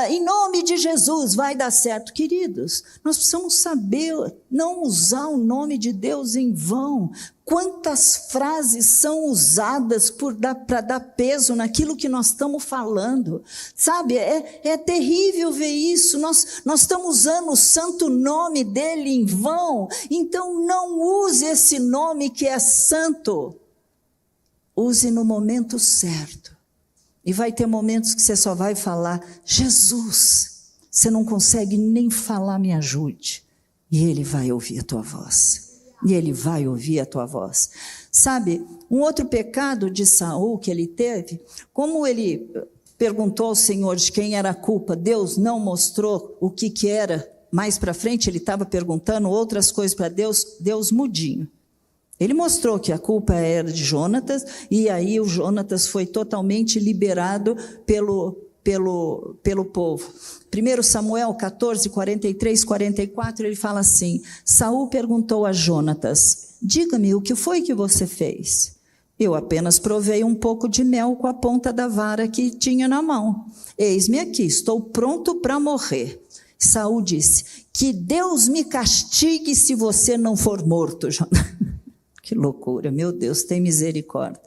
em nome de Jesus vai dar certo. Queridos, nós precisamos saber não usar o nome de Deus em vão. Quantas frases são usadas para dar peso naquilo que nós estamos falando, sabe? É terrível ver isso. Nós estamos usando o santo nome dele em vão. Então não use esse nome que é santo. Use no momento certo. E vai ter momentos que você só vai falar: Jesus, você não consegue nem falar, me ajude. E ele vai ouvir a tua voz. E ele vai ouvir a tua voz. Sabe, um outro pecado de Saul que ele teve, como ele perguntou ao Senhor de quem era a culpa, Deus não mostrou o que era. Mais para frente ele estava perguntando outras coisas para Deus, Deus mudinho. Ele mostrou que a culpa era de Jonatas, e aí o Jonatas foi totalmente liberado pelo povo. 1 Samuel 14, 43, 44, ele fala assim: Saul perguntou a Jonatas: diga-me, o que foi que você fez? Eu apenas provei um pouco de mel com a ponta da vara que tinha na mão. Eis-me aqui, estou pronto para morrer. Saul disse: que Deus me castigue se você não for morto, Jonatas. Que loucura, meu Deus, tem misericórdia.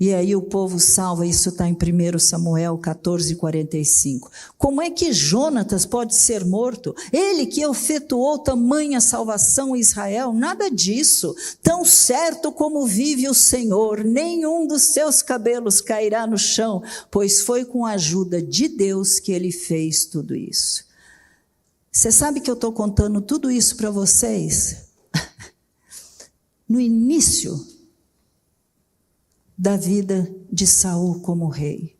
E aí o povo salva, isso está em 1 Samuel 14, 45. Como é que Jonatas pode ser morto? Ele que efetuou tamanha salvação em Israel, nada disso. Tão certo como vive o Senhor, nenhum dos seus cabelos cairá no chão, pois foi com a ajuda de Deus que ele fez tudo isso. Você sabe que eu estou contando tudo isso para vocês? No início da vida de Saul como rei.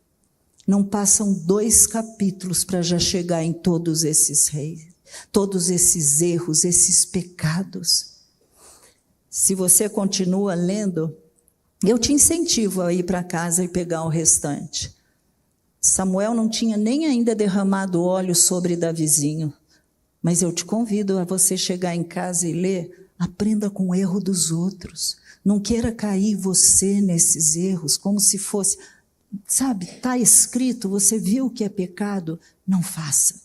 Não passam 2 capítulos para já chegar em todos esses reis, todos esses erros, esses pecados. Se você continua lendo, eu te incentivo a ir para casa e pegar o restante. Samuel não tinha nem ainda derramado óleo sobre Davizinho, mas eu te convido a você chegar em casa e ler, aprenda com o erro dos outros. Não queira cair você nesses erros, como se fosse, sabe, está escrito, você viu o que é pecado? Não faça,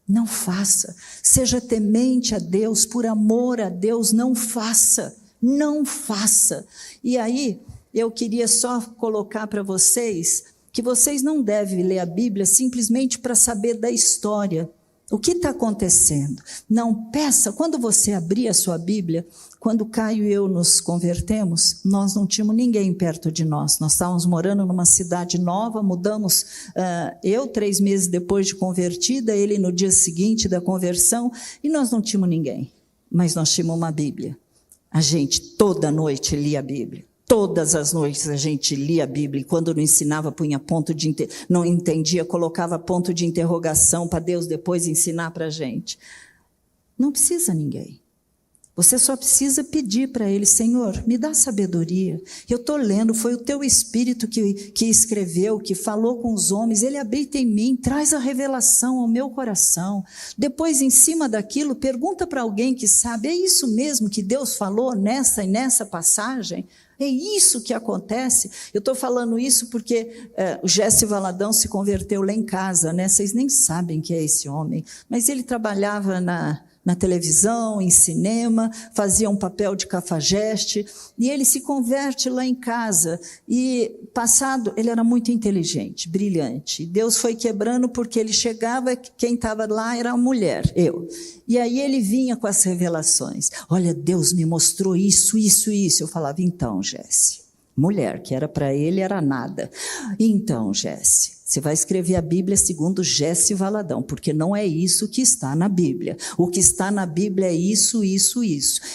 não faça. Seja temente a Deus, por amor a Deus, não faça, não faça. E aí, eu queria só colocar para vocês, que vocês não devem ler a Bíblia simplesmente para saber da história. O que está acontecendo? Não peça, quando você abrir a sua Bíblia, quando Caio e eu nos convertemos, nós não tínhamos ninguém perto de nós. Nós estávamos morando numa cidade nova, mudamos, eu 3 meses depois de convertida, ele no dia seguinte da conversão, e nós não tínhamos ninguém, mas nós tínhamos uma Bíblia. A gente toda noite lia a Bíblia. Todas as noites a gente lia a Bíblia, e quando não ensinava, punha ponto de não entendia, colocava ponto de interrogação para Deus depois ensinar para a gente. Não precisa ninguém. Você só precisa pedir para Ele: Senhor, me dá sabedoria. Eu estou lendo, foi o Teu Espírito que escreveu, que falou com os homens, Ele habita em mim, traz a revelação ao meu coração. Depois, em cima daquilo, pergunta para alguém que sabe: é isso mesmo que Deus falou nessa e nessa passagem? É isso que acontece. Eu estou falando isso porque o Jesse Valadão se converteu lá em casa, né? Vocês nem sabem quem é esse homem, mas ele trabalhava na televisão, em cinema, fazia um papel de cafajeste, e ele se converte lá em casa, e ele era muito inteligente, brilhante, Deus foi quebrando porque ele chegava, quem estava lá era a mulher, eu, e aí ele vinha com as revelações, olha, Deus me mostrou isso, eu falava, então, Jesse, mulher, que era para ele, era nada, então, Jesse, você vai escrever a Bíblia segundo Jesse Valadão, porque não é isso que está na Bíblia. O que está na Bíblia é isso.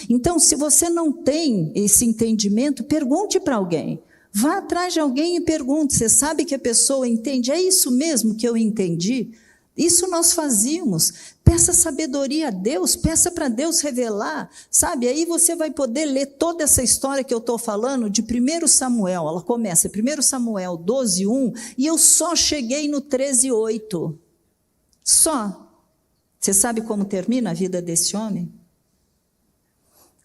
Então, se você não tem esse entendimento, pergunte para alguém. Vá atrás de alguém e pergunte. Você sabe que a pessoa entende? É isso mesmo que eu entendi? Isso nós fazíamos. Peça sabedoria a Deus, peça para Deus revelar, sabe? Aí você vai poder ler toda essa história que eu estou falando de 1 Samuel. Ela começa 1 Samuel 12:1 e eu só cheguei no 13:8. Só. Você sabe como termina a vida desse homem?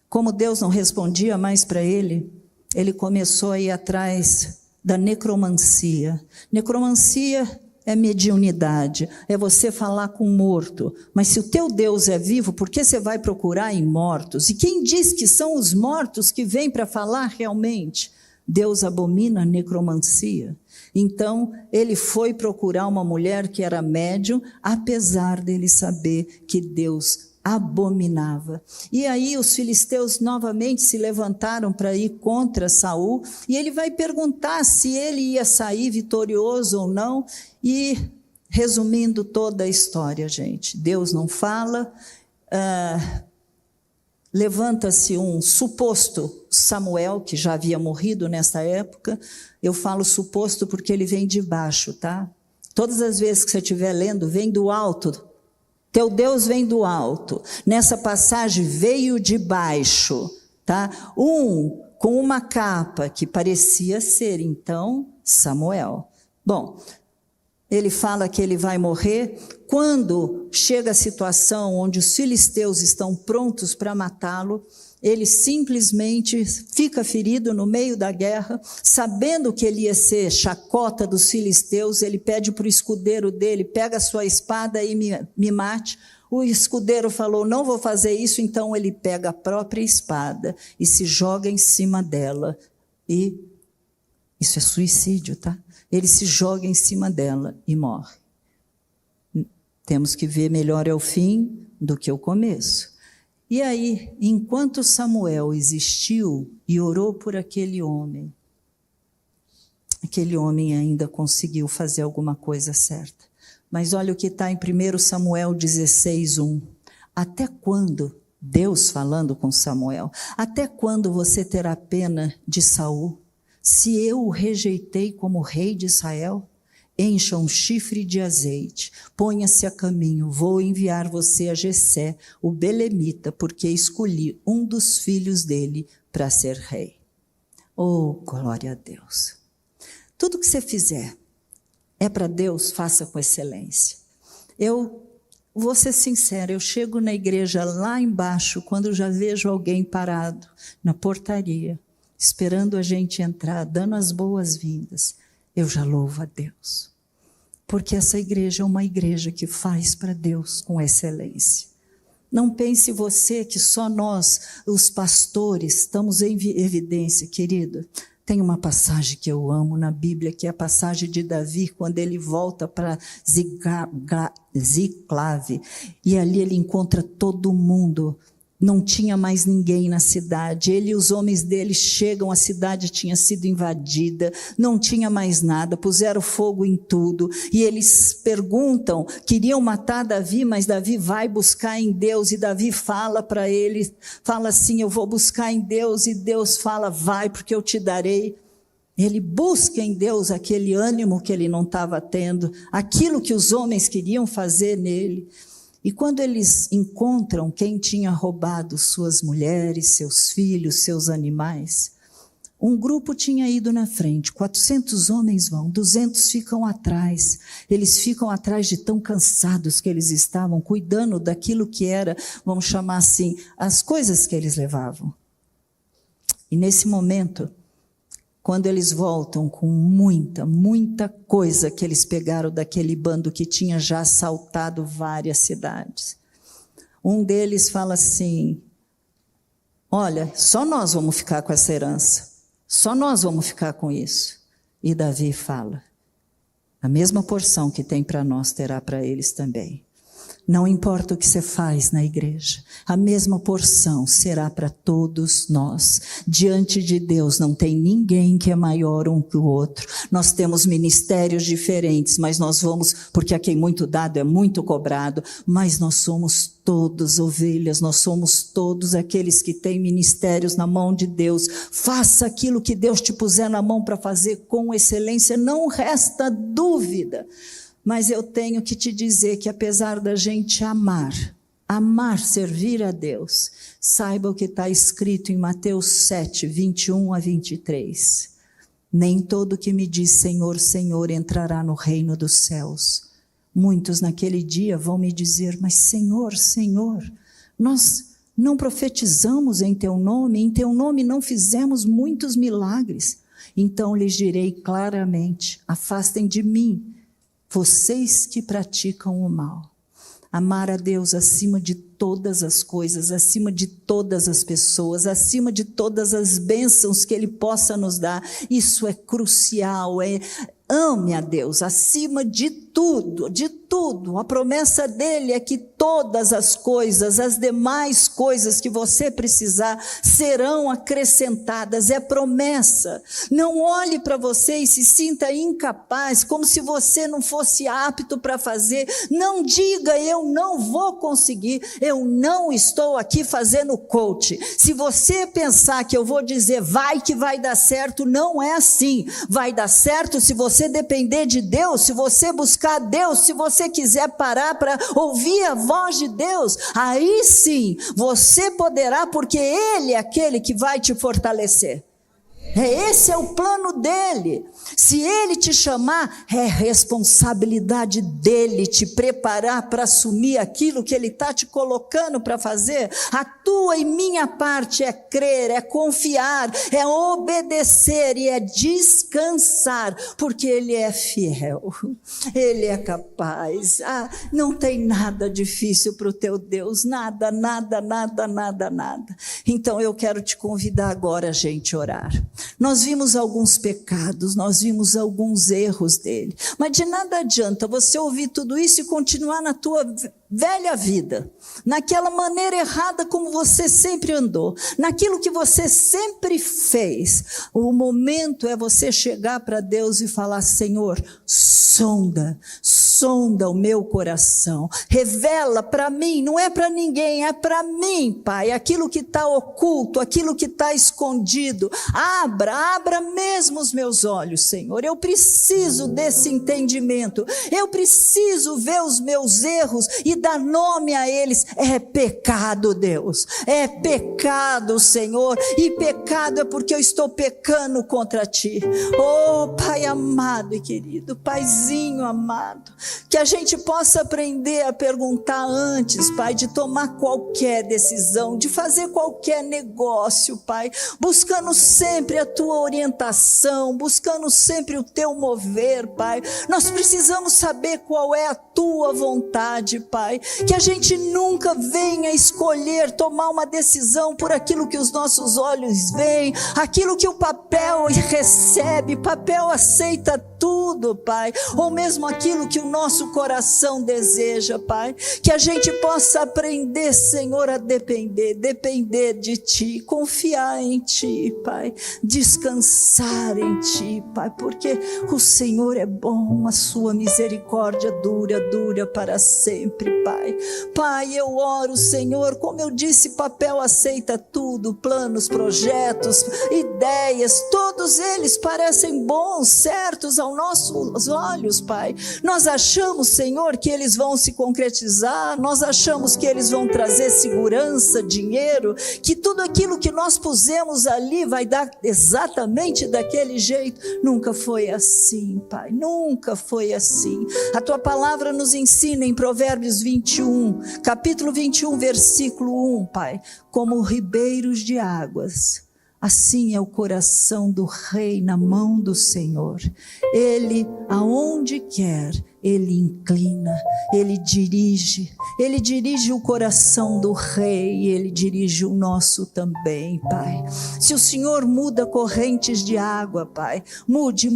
Como Deus não respondia mais para ele, ele começou a ir atrás da necromancia. Necromancia é mediunidade, é você falar com um morto. Mas se o teu Deus é vivo, por que você vai procurar em mortos? E quem diz que são os mortos que vêm para falar realmente? Deus abomina a necromancia. Então, ele foi procurar uma mulher que era médium, apesar dele saber que Deus abominava. E aí os filisteus novamente se levantaram para ir contra Saul, e ele vai perguntar se ele ia sair vitorioso ou não, e resumindo toda a história, gente, Deus não fala, levanta-se um suposto Samuel, que já havia morrido nessa época, eu falo suposto porque ele vem de baixo, tá? Todas as vezes que você estiver lendo, vem do alto, teu Deus vem do alto. Nessa passagem veio de baixo, tá? Com uma capa que parecia ser, então, Samuel. Bom, ele fala que ele vai morrer. Quando chega a situação onde os filisteus estão prontos para matá-lo, ele simplesmente fica ferido no meio da guerra, sabendo que ele ia ser chacota dos filisteus, ele pede para o escudeiro dele, pega a sua espada e me mate. O escudeiro falou, não vou fazer isso, então ele pega a própria espada e se joga em cima dela. E isso é suicídio, tá? Ele se joga em cima dela e morre. Temos que ver melhor é o fim do que o começo. E aí, enquanto Samuel existiu e orou por aquele homem ainda conseguiu fazer alguma coisa certa. Mas olha o que está em 1 Samuel 16:1. Até quando, Deus falando com Samuel, até quando você terá pena de Saul? Se eu o rejeitei como rei de Israel, encha um chifre de azeite, ponha-se a caminho, vou enviar você a Jessé, o belemita, porque escolhi um dos filhos dele para ser rei. Oh, glória a Deus! Tudo que você fizer é para Deus, faça com excelência. Eu vou ser sincera, eu chego na igreja lá embaixo, quando já vejo alguém parado na portaria, esperando a gente entrar, dando as boas-vindas, eu já louvo a Deus, porque essa igreja é uma igreja que faz para Deus com excelência. Não pense você que só nós, os pastores, estamos em evidência, querido. Tem uma passagem que eu amo na Bíblia, que é a passagem de Davi, quando ele volta para Ziclave, e ali ele encontra todo mundo. Não tinha mais ninguém na cidade, ele e os homens dele chegam, a cidade tinha sido invadida, não tinha mais nada, puseram fogo em tudo, e eles perguntam, queriam matar Davi, mas Davi vai buscar em Deus, e Davi fala para ele, fala assim, eu vou buscar em Deus, e Deus fala, vai, porque eu te darei. Ele busca em Deus aquele ânimo que ele não estava tendo, aquilo que os homens queriam fazer nele. E quando eles encontram quem tinha roubado suas mulheres, seus filhos, seus animais, um grupo tinha ido na frente, 400 homens vão, 200 ficam atrás. Eles ficam atrás de tão cansados que eles estavam, cuidando daquilo que era, vamos chamar assim, as coisas que eles levavam. E nesse momento, quando eles voltam com muita coisa que eles pegaram daquele bando que tinha já assaltado várias cidades, Um deles fala assim: olha, só nós vamos ficar com essa herança, só nós vamos ficar com isso. E Davi fala: a mesma porção que tem para nós terá para eles também. Não importa o que você faz na igreja, a mesma porção será para todos nós. Diante de Deus não tem ninguém que é maior um que o outro. Nós temos ministérios diferentes, mas nós vamos, porque a quem muito dado é muito cobrado, mas nós somos todos ovelhas, nós somos todos aqueles que têm ministérios na mão de Deus. Faça aquilo que Deus te puser na mão para fazer com excelência, não resta dúvida. Mas eu tenho que te dizer que apesar da gente amar, servir a Deus, saiba o que está escrito em Mateus 7, 21 a 23. Nem todo que me diz Senhor, Senhor entrará no reino dos céus. Muitos naquele dia vão me dizer: mas Senhor, Senhor, nós não profetizamos em teu nome não fizemos muitos milagres. Então lhes direi claramente: afastem de mim, vocês que praticam o mal. Amar a Deus acima de todas as coisas, acima de todas as pessoas, acima de todas as bênçãos que Ele possa nos dar. Isso é crucial, ame a Deus acima de tudo, de tudo. A promessa dele é que todas as coisas, as demais coisas que você precisar, serão acrescentadas. É promessa. Não olhe para você e se sinta incapaz, como se você não fosse apto para fazer. Não diga: eu não vou conseguir, eu não estou aqui fazendo coach. Se você pensar que eu vou dizer vai que vai dar certo, não é assim. Vai dar certo se você depender de Deus, se você buscar Deus, se você quiser parar para ouvir a voz de Deus, aí sim você poderá, porque Ele é aquele que vai te fortalecer. Esse é o plano dele. Se ele te chamar, é responsabilidade dele te preparar para assumir aquilo que ele está te colocando para fazer. A tua e minha parte é crer, é confiar, é obedecer e é descansar, porque ele é fiel, ele é capaz. Não tem nada difícil para o teu Deus, nada. Então eu quero te convidar agora, gente, a orar. Nós vimos alguns pecados, nós vimos alguns erros dele, mas de nada adianta você ouvir tudo isso e continuar na tua velha vida, naquela maneira errada como você sempre andou, naquilo que você sempre fez. O momento é você chegar para Deus e falar: Senhor, sonda o meu coração, revela para mim, não é para ninguém, é para mim, Pai, aquilo que está oculto, aquilo que está escondido. Abra mesmo os meus olhos, Senhor. Eu preciso desse entendimento, eu preciso ver os meus erros e dar nome a eles. É pecado, Deus, é pecado, Senhor, e pecado é porque eu estou pecando contra Ti. Oh, Pai amado e querido, Paizinho amado, que a gente possa aprender a perguntar antes, Pai, de tomar qualquer decisão, de fazer qualquer negócio, Pai, buscando sempre a Tua orientação, buscando sempre o Teu mover, Pai. Nós precisamos saber qual é a Tua vontade, Pai, que a gente nunca venha escolher, tomar uma decisão por aquilo que os nossos olhos veem, aquilo que o papel recebe. Papel aceita tudo, Pai, ou mesmo aquilo que o nosso coração deseja, Pai. Que a gente possa aprender, Senhor, a depender de Ti, confiar em Ti, Pai, descansar em Ti, Pai, porque o Senhor é bom, a Sua misericórdia dura para sempre, Pai. Pai, eu oro, Senhor, como eu disse, papel aceita tudo, planos, projetos, ideias, todos eles parecem bons, certos aos nossos olhos, Pai. Nós achamos, Senhor, que eles vão se concretizar, nós achamos que eles vão trazer segurança, dinheiro, que tudo aquilo que nós pusemos ali vai dar exatamente daquele jeito. Nunca foi assim, Pai, nunca foi assim. A Tua palavra nos ensina em Provérbios 21, capítulo 21, versículo 1, Pai: como ribeiros de águas, assim é o coração do rei na mão do Senhor. Ele, aonde quer, Ele inclina, Ele dirige o coração do rei, Ele dirige o nosso também, Pai. Se o Senhor muda correntes de água, Pai, mude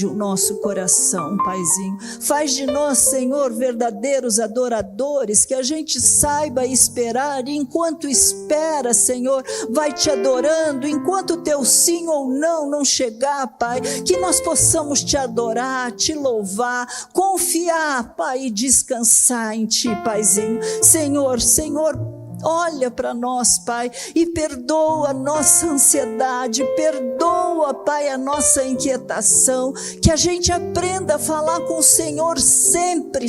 o nosso coração, Paizinho. Faz de nós, Senhor, verdadeiros adoradores, que a gente saiba esperar, e enquanto espera, Senhor, vai te adorando, enquanto o teu sim ou não chegar, Pai, que nós possamos te adorar, te louvar, confiar, Pai, e descansar em Ti, Paizinho. Senhor, olha para nós, Pai, e perdoa a nossa ansiedade, perdoa, Pai, a nossa inquietação, que a gente aprenda a falar com o Senhor sempre,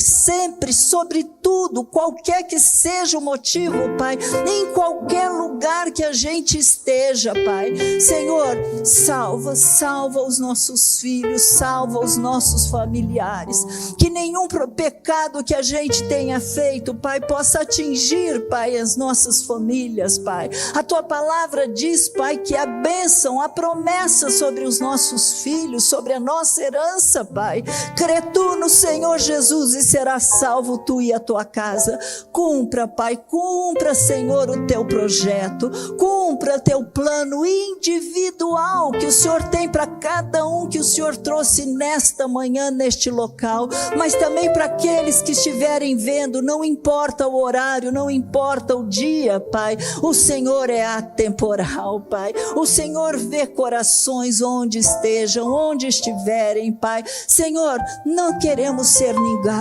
sobre tudo, qualquer que seja o motivo, Pai, em qualquer lugar que a gente esteja, Pai. Senhor, salva os nossos filhos, salva os nossos familiares, que nenhum pecado que a gente tenha feito, Pai, possa atingir, Pai, as nossas famílias, Pai. A Tua palavra diz, Pai, que a bênção, a promessa sobre os nossos filhos, sobre a nossa herança, Pai. Crê Tu no Senhor Jesus e serás salvo tu e a tua casa. Cumpra, Pai, cumpra, Senhor, o Teu projeto, cumpra Teu plano individual que o Senhor tem para cada um que o Senhor trouxe nesta manhã, neste local, mas também para aqueles que estiverem vendo, não importa o horário, não importa o dia, Pai, o Senhor é atemporal, Pai. O Senhor vê corações onde estejam, onde estiverem, Pai. Senhor, não queremos ser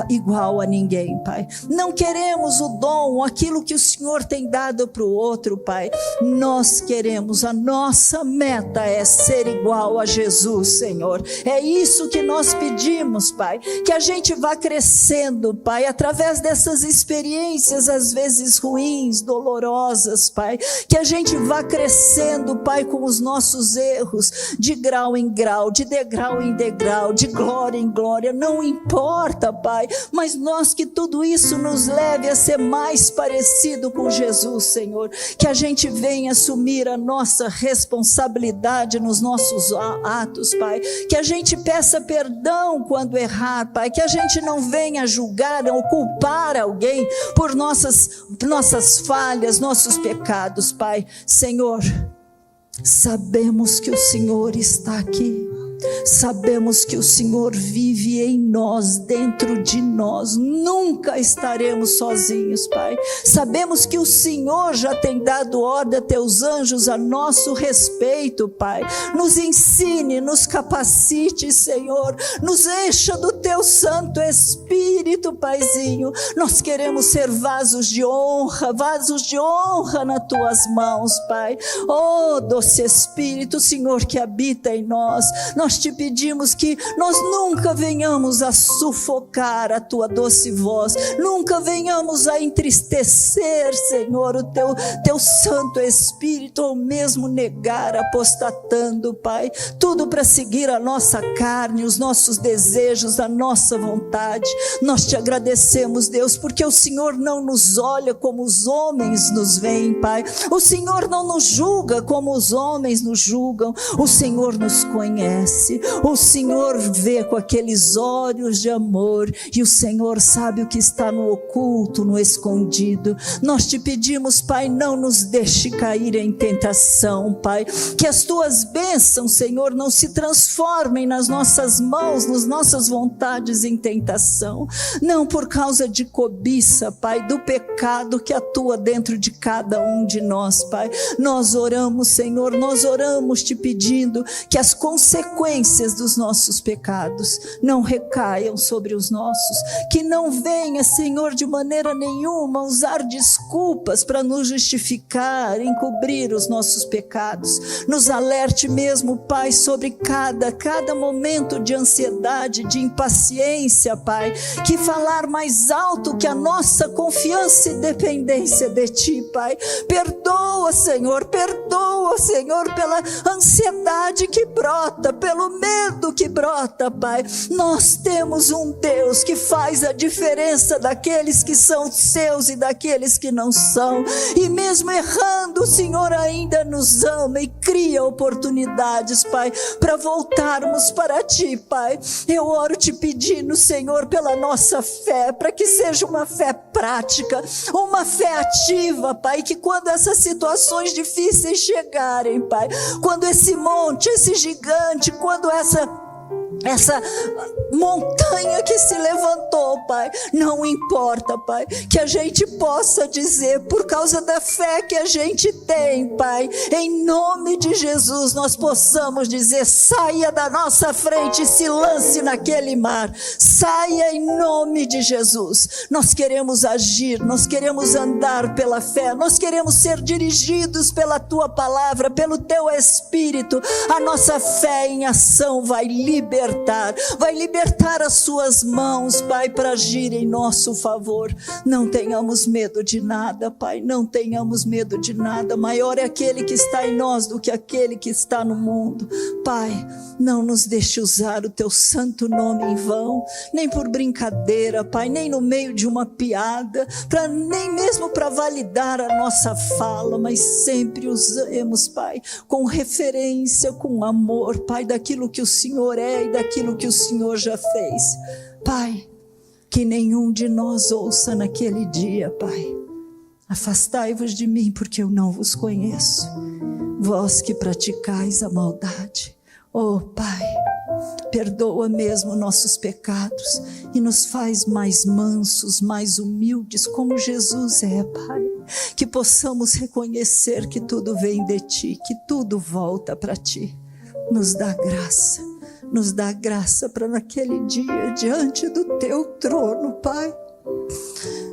igual a ninguém, Pai. Não queremos o dom, aquilo que o Senhor tem dado para o outro, Pai. Nós queremos, a nossa meta é ser igual a Jesus, Senhor. É isso que nós pedimos, Pai, que a gente vá crescendo, Pai, através dessas experiências, às vezes ruins, dolorosas, Pai, que a gente vá crescendo, Pai, com os nossos erros, de grau em grau, de degrau em degrau, de glória em glória, não importa, Pai, mas nós que tudo isso nos leve a ser mais parecido com Jesus, Senhor, que a gente venha assumir a nossa responsabilidade nos nossos atos, Pai, que a gente peça perdão quando errar, Pai, que a gente não venha julgar ou culpar alguém por nossas falhas, nossos pecados, Pai. Senhor, sabemos que o Senhor está aqui. Sabemos que o Senhor vive em nós, dentro de nós, nunca estaremos sozinhos, Pai. Sabemos que o Senhor já tem dado ordem a Teus anjos a nosso respeito, Pai. Nos ensine, nos capacite, Senhor, nos encha do Teu Santo Espírito, Paizinho. Nós queremos ser vasos de honra nas Tuas mãos, Pai. Oh, doce Espírito, Senhor, que habita em nós te pedimos que nós nunca venhamos a sufocar a Tua doce voz, nunca venhamos a entristecer, Senhor, o Teu Santo Espírito, ou mesmo negar, apostatando, Pai, tudo para seguir a nossa carne, os nossos desejos, a nossa vontade. Nós Te agradecemos, Deus, porque o Senhor não nos olha como os homens nos veem, Pai. O Senhor não nos julga como os homens nos julgam. O Senhor nos conhece. O Senhor vê com aqueles olhos de amor, e o Senhor sabe o que está no oculto, no escondido. Nós Te pedimos, Pai, não nos deixe cair em tentação, Pai, que as Tuas bênçãos, Senhor, não se transformem nas nossas mãos, nas nossas vontades em tentação, não por causa de cobiça, Pai, do pecado que atua dentro de cada um de nós, Pai. Nós oramos, Senhor, nós oramos Te pedindo que as consequências dos nossos pecados não recaiam sobre os nossos, que não venha, Senhor, de maneira nenhuma usar desculpas para nos justificar, encobrir os nossos pecados. Nos alerte mesmo, Pai, sobre cada momento de ansiedade, de impaciência, Pai, que falar mais alto que a nossa confiança e dependência de Ti, Pai. Perdoa, Senhor, pela ansiedade que brota, pelo pelo medo que brota, Pai. Nós temos um Deus que faz a diferença daqueles que são seus e daqueles que não são, e mesmo errando, o Senhor ainda nos ama e cria oportunidades, Pai, para voltarmos para Ti, Pai. Eu oro te pedindo, Senhor, pela nossa fé, para que seja uma fé prática, uma fé ativa, Pai, que quando essas situações difíceis chegarem, Pai, quando esse monte, esse gigante, quando essa montanha que se levantou, Pai, não importa, Pai, que a gente possa dizer, por causa da fé que a gente tem, Pai, em nome de Jesus, nós possamos dizer: saia da nossa frente e se lance naquele mar, saia em nome de Jesus. Nós queremos agir, nós queremos andar pela fé, nós queremos ser dirigidos pela Tua palavra, pelo Teu Espírito. A nossa fé em ação vai libertar as Suas mãos, Pai, para agir em nosso favor. Não tenhamos medo de nada, Pai, não tenhamos medo de nada. Maior é aquele que está em nós do que aquele que está no mundo. Pai, não nos deixe usar o Teu santo nome em vão, nem por brincadeira, Pai, nem no meio de uma piada, nem mesmo para validar a nossa fala, mas sempre usemos, Pai, com referência, com amor, Pai, daquilo que o Senhor é e daquilo que o Senhor já fez. Pai, que nenhum de nós ouça naquele dia, Pai: afastai-vos de mim, porque eu não vos conheço, vós que praticais a maldade. Oh, Pai, perdoa mesmo nossos pecados e nos faz mais mansos, mais humildes, como Jesus é, Pai. Que possamos reconhecer que tudo vem de Ti, que tudo volta para Ti. Nos dá graça para naquele dia, diante do Teu trono, Pai,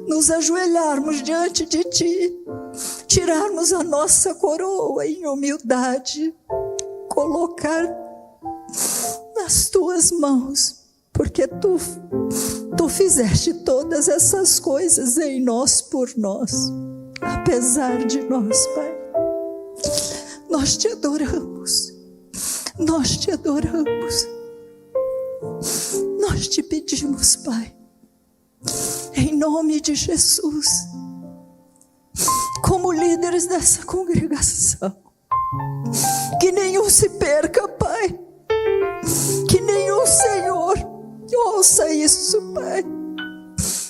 nos ajoelharmos diante de Ti, tirarmos a nossa coroa em humildade, colocar nas Tuas mãos, porque Tu fizeste todas essas coisas em nós, por nós, apesar de nós, Pai. Nós Te adoramos, nós Te adoramos, nós Te pedimos, Pai, em nome de Jesus, como líderes dessa congregação, que nenhum se perca, Pai, que nenhum, Senhor, ouça isso, Pai.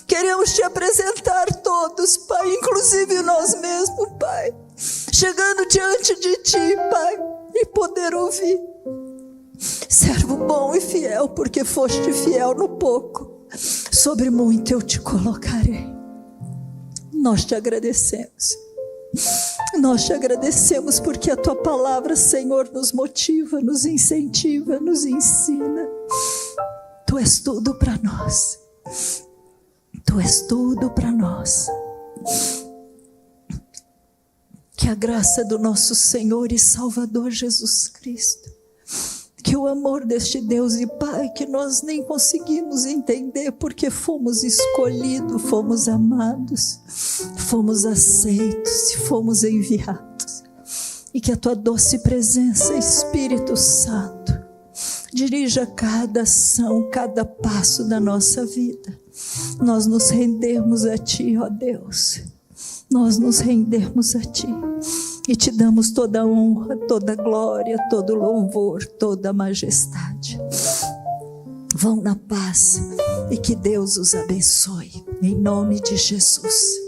Queremos Te apresentar todos, Pai, inclusive nós mesmos, Pai, chegando diante de Ti, Pai, e poder ouvir: servo bom e fiel, porque foste fiel no pouco, sobre muito eu Te colocarei. Nós Te agradecemos. Nós Te agradecemos porque a Tua palavra, Senhor, nos motiva, nos incentiva, nos ensina. Tu és tudo para nós. Tu és tudo para nós. Que a graça do nosso Senhor e Salvador Jesus Cristo, que o amor deste Deus e Pai, que nós nem conseguimos entender, porque fomos escolhidos, fomos amados, fomos aceitos e fomos enviados, e que a Tua doce presença, Espírito Santo, dirija cada ação, cada passo da nossa vida. Nós nos rendemos a Ti, ó Deus, nós nos rendemos a Ti e Te damos toda a honra, toda a glória, todo o louvor, toda a majestade. Vão na paz e que Deus os abençoe, em nome de Jesus.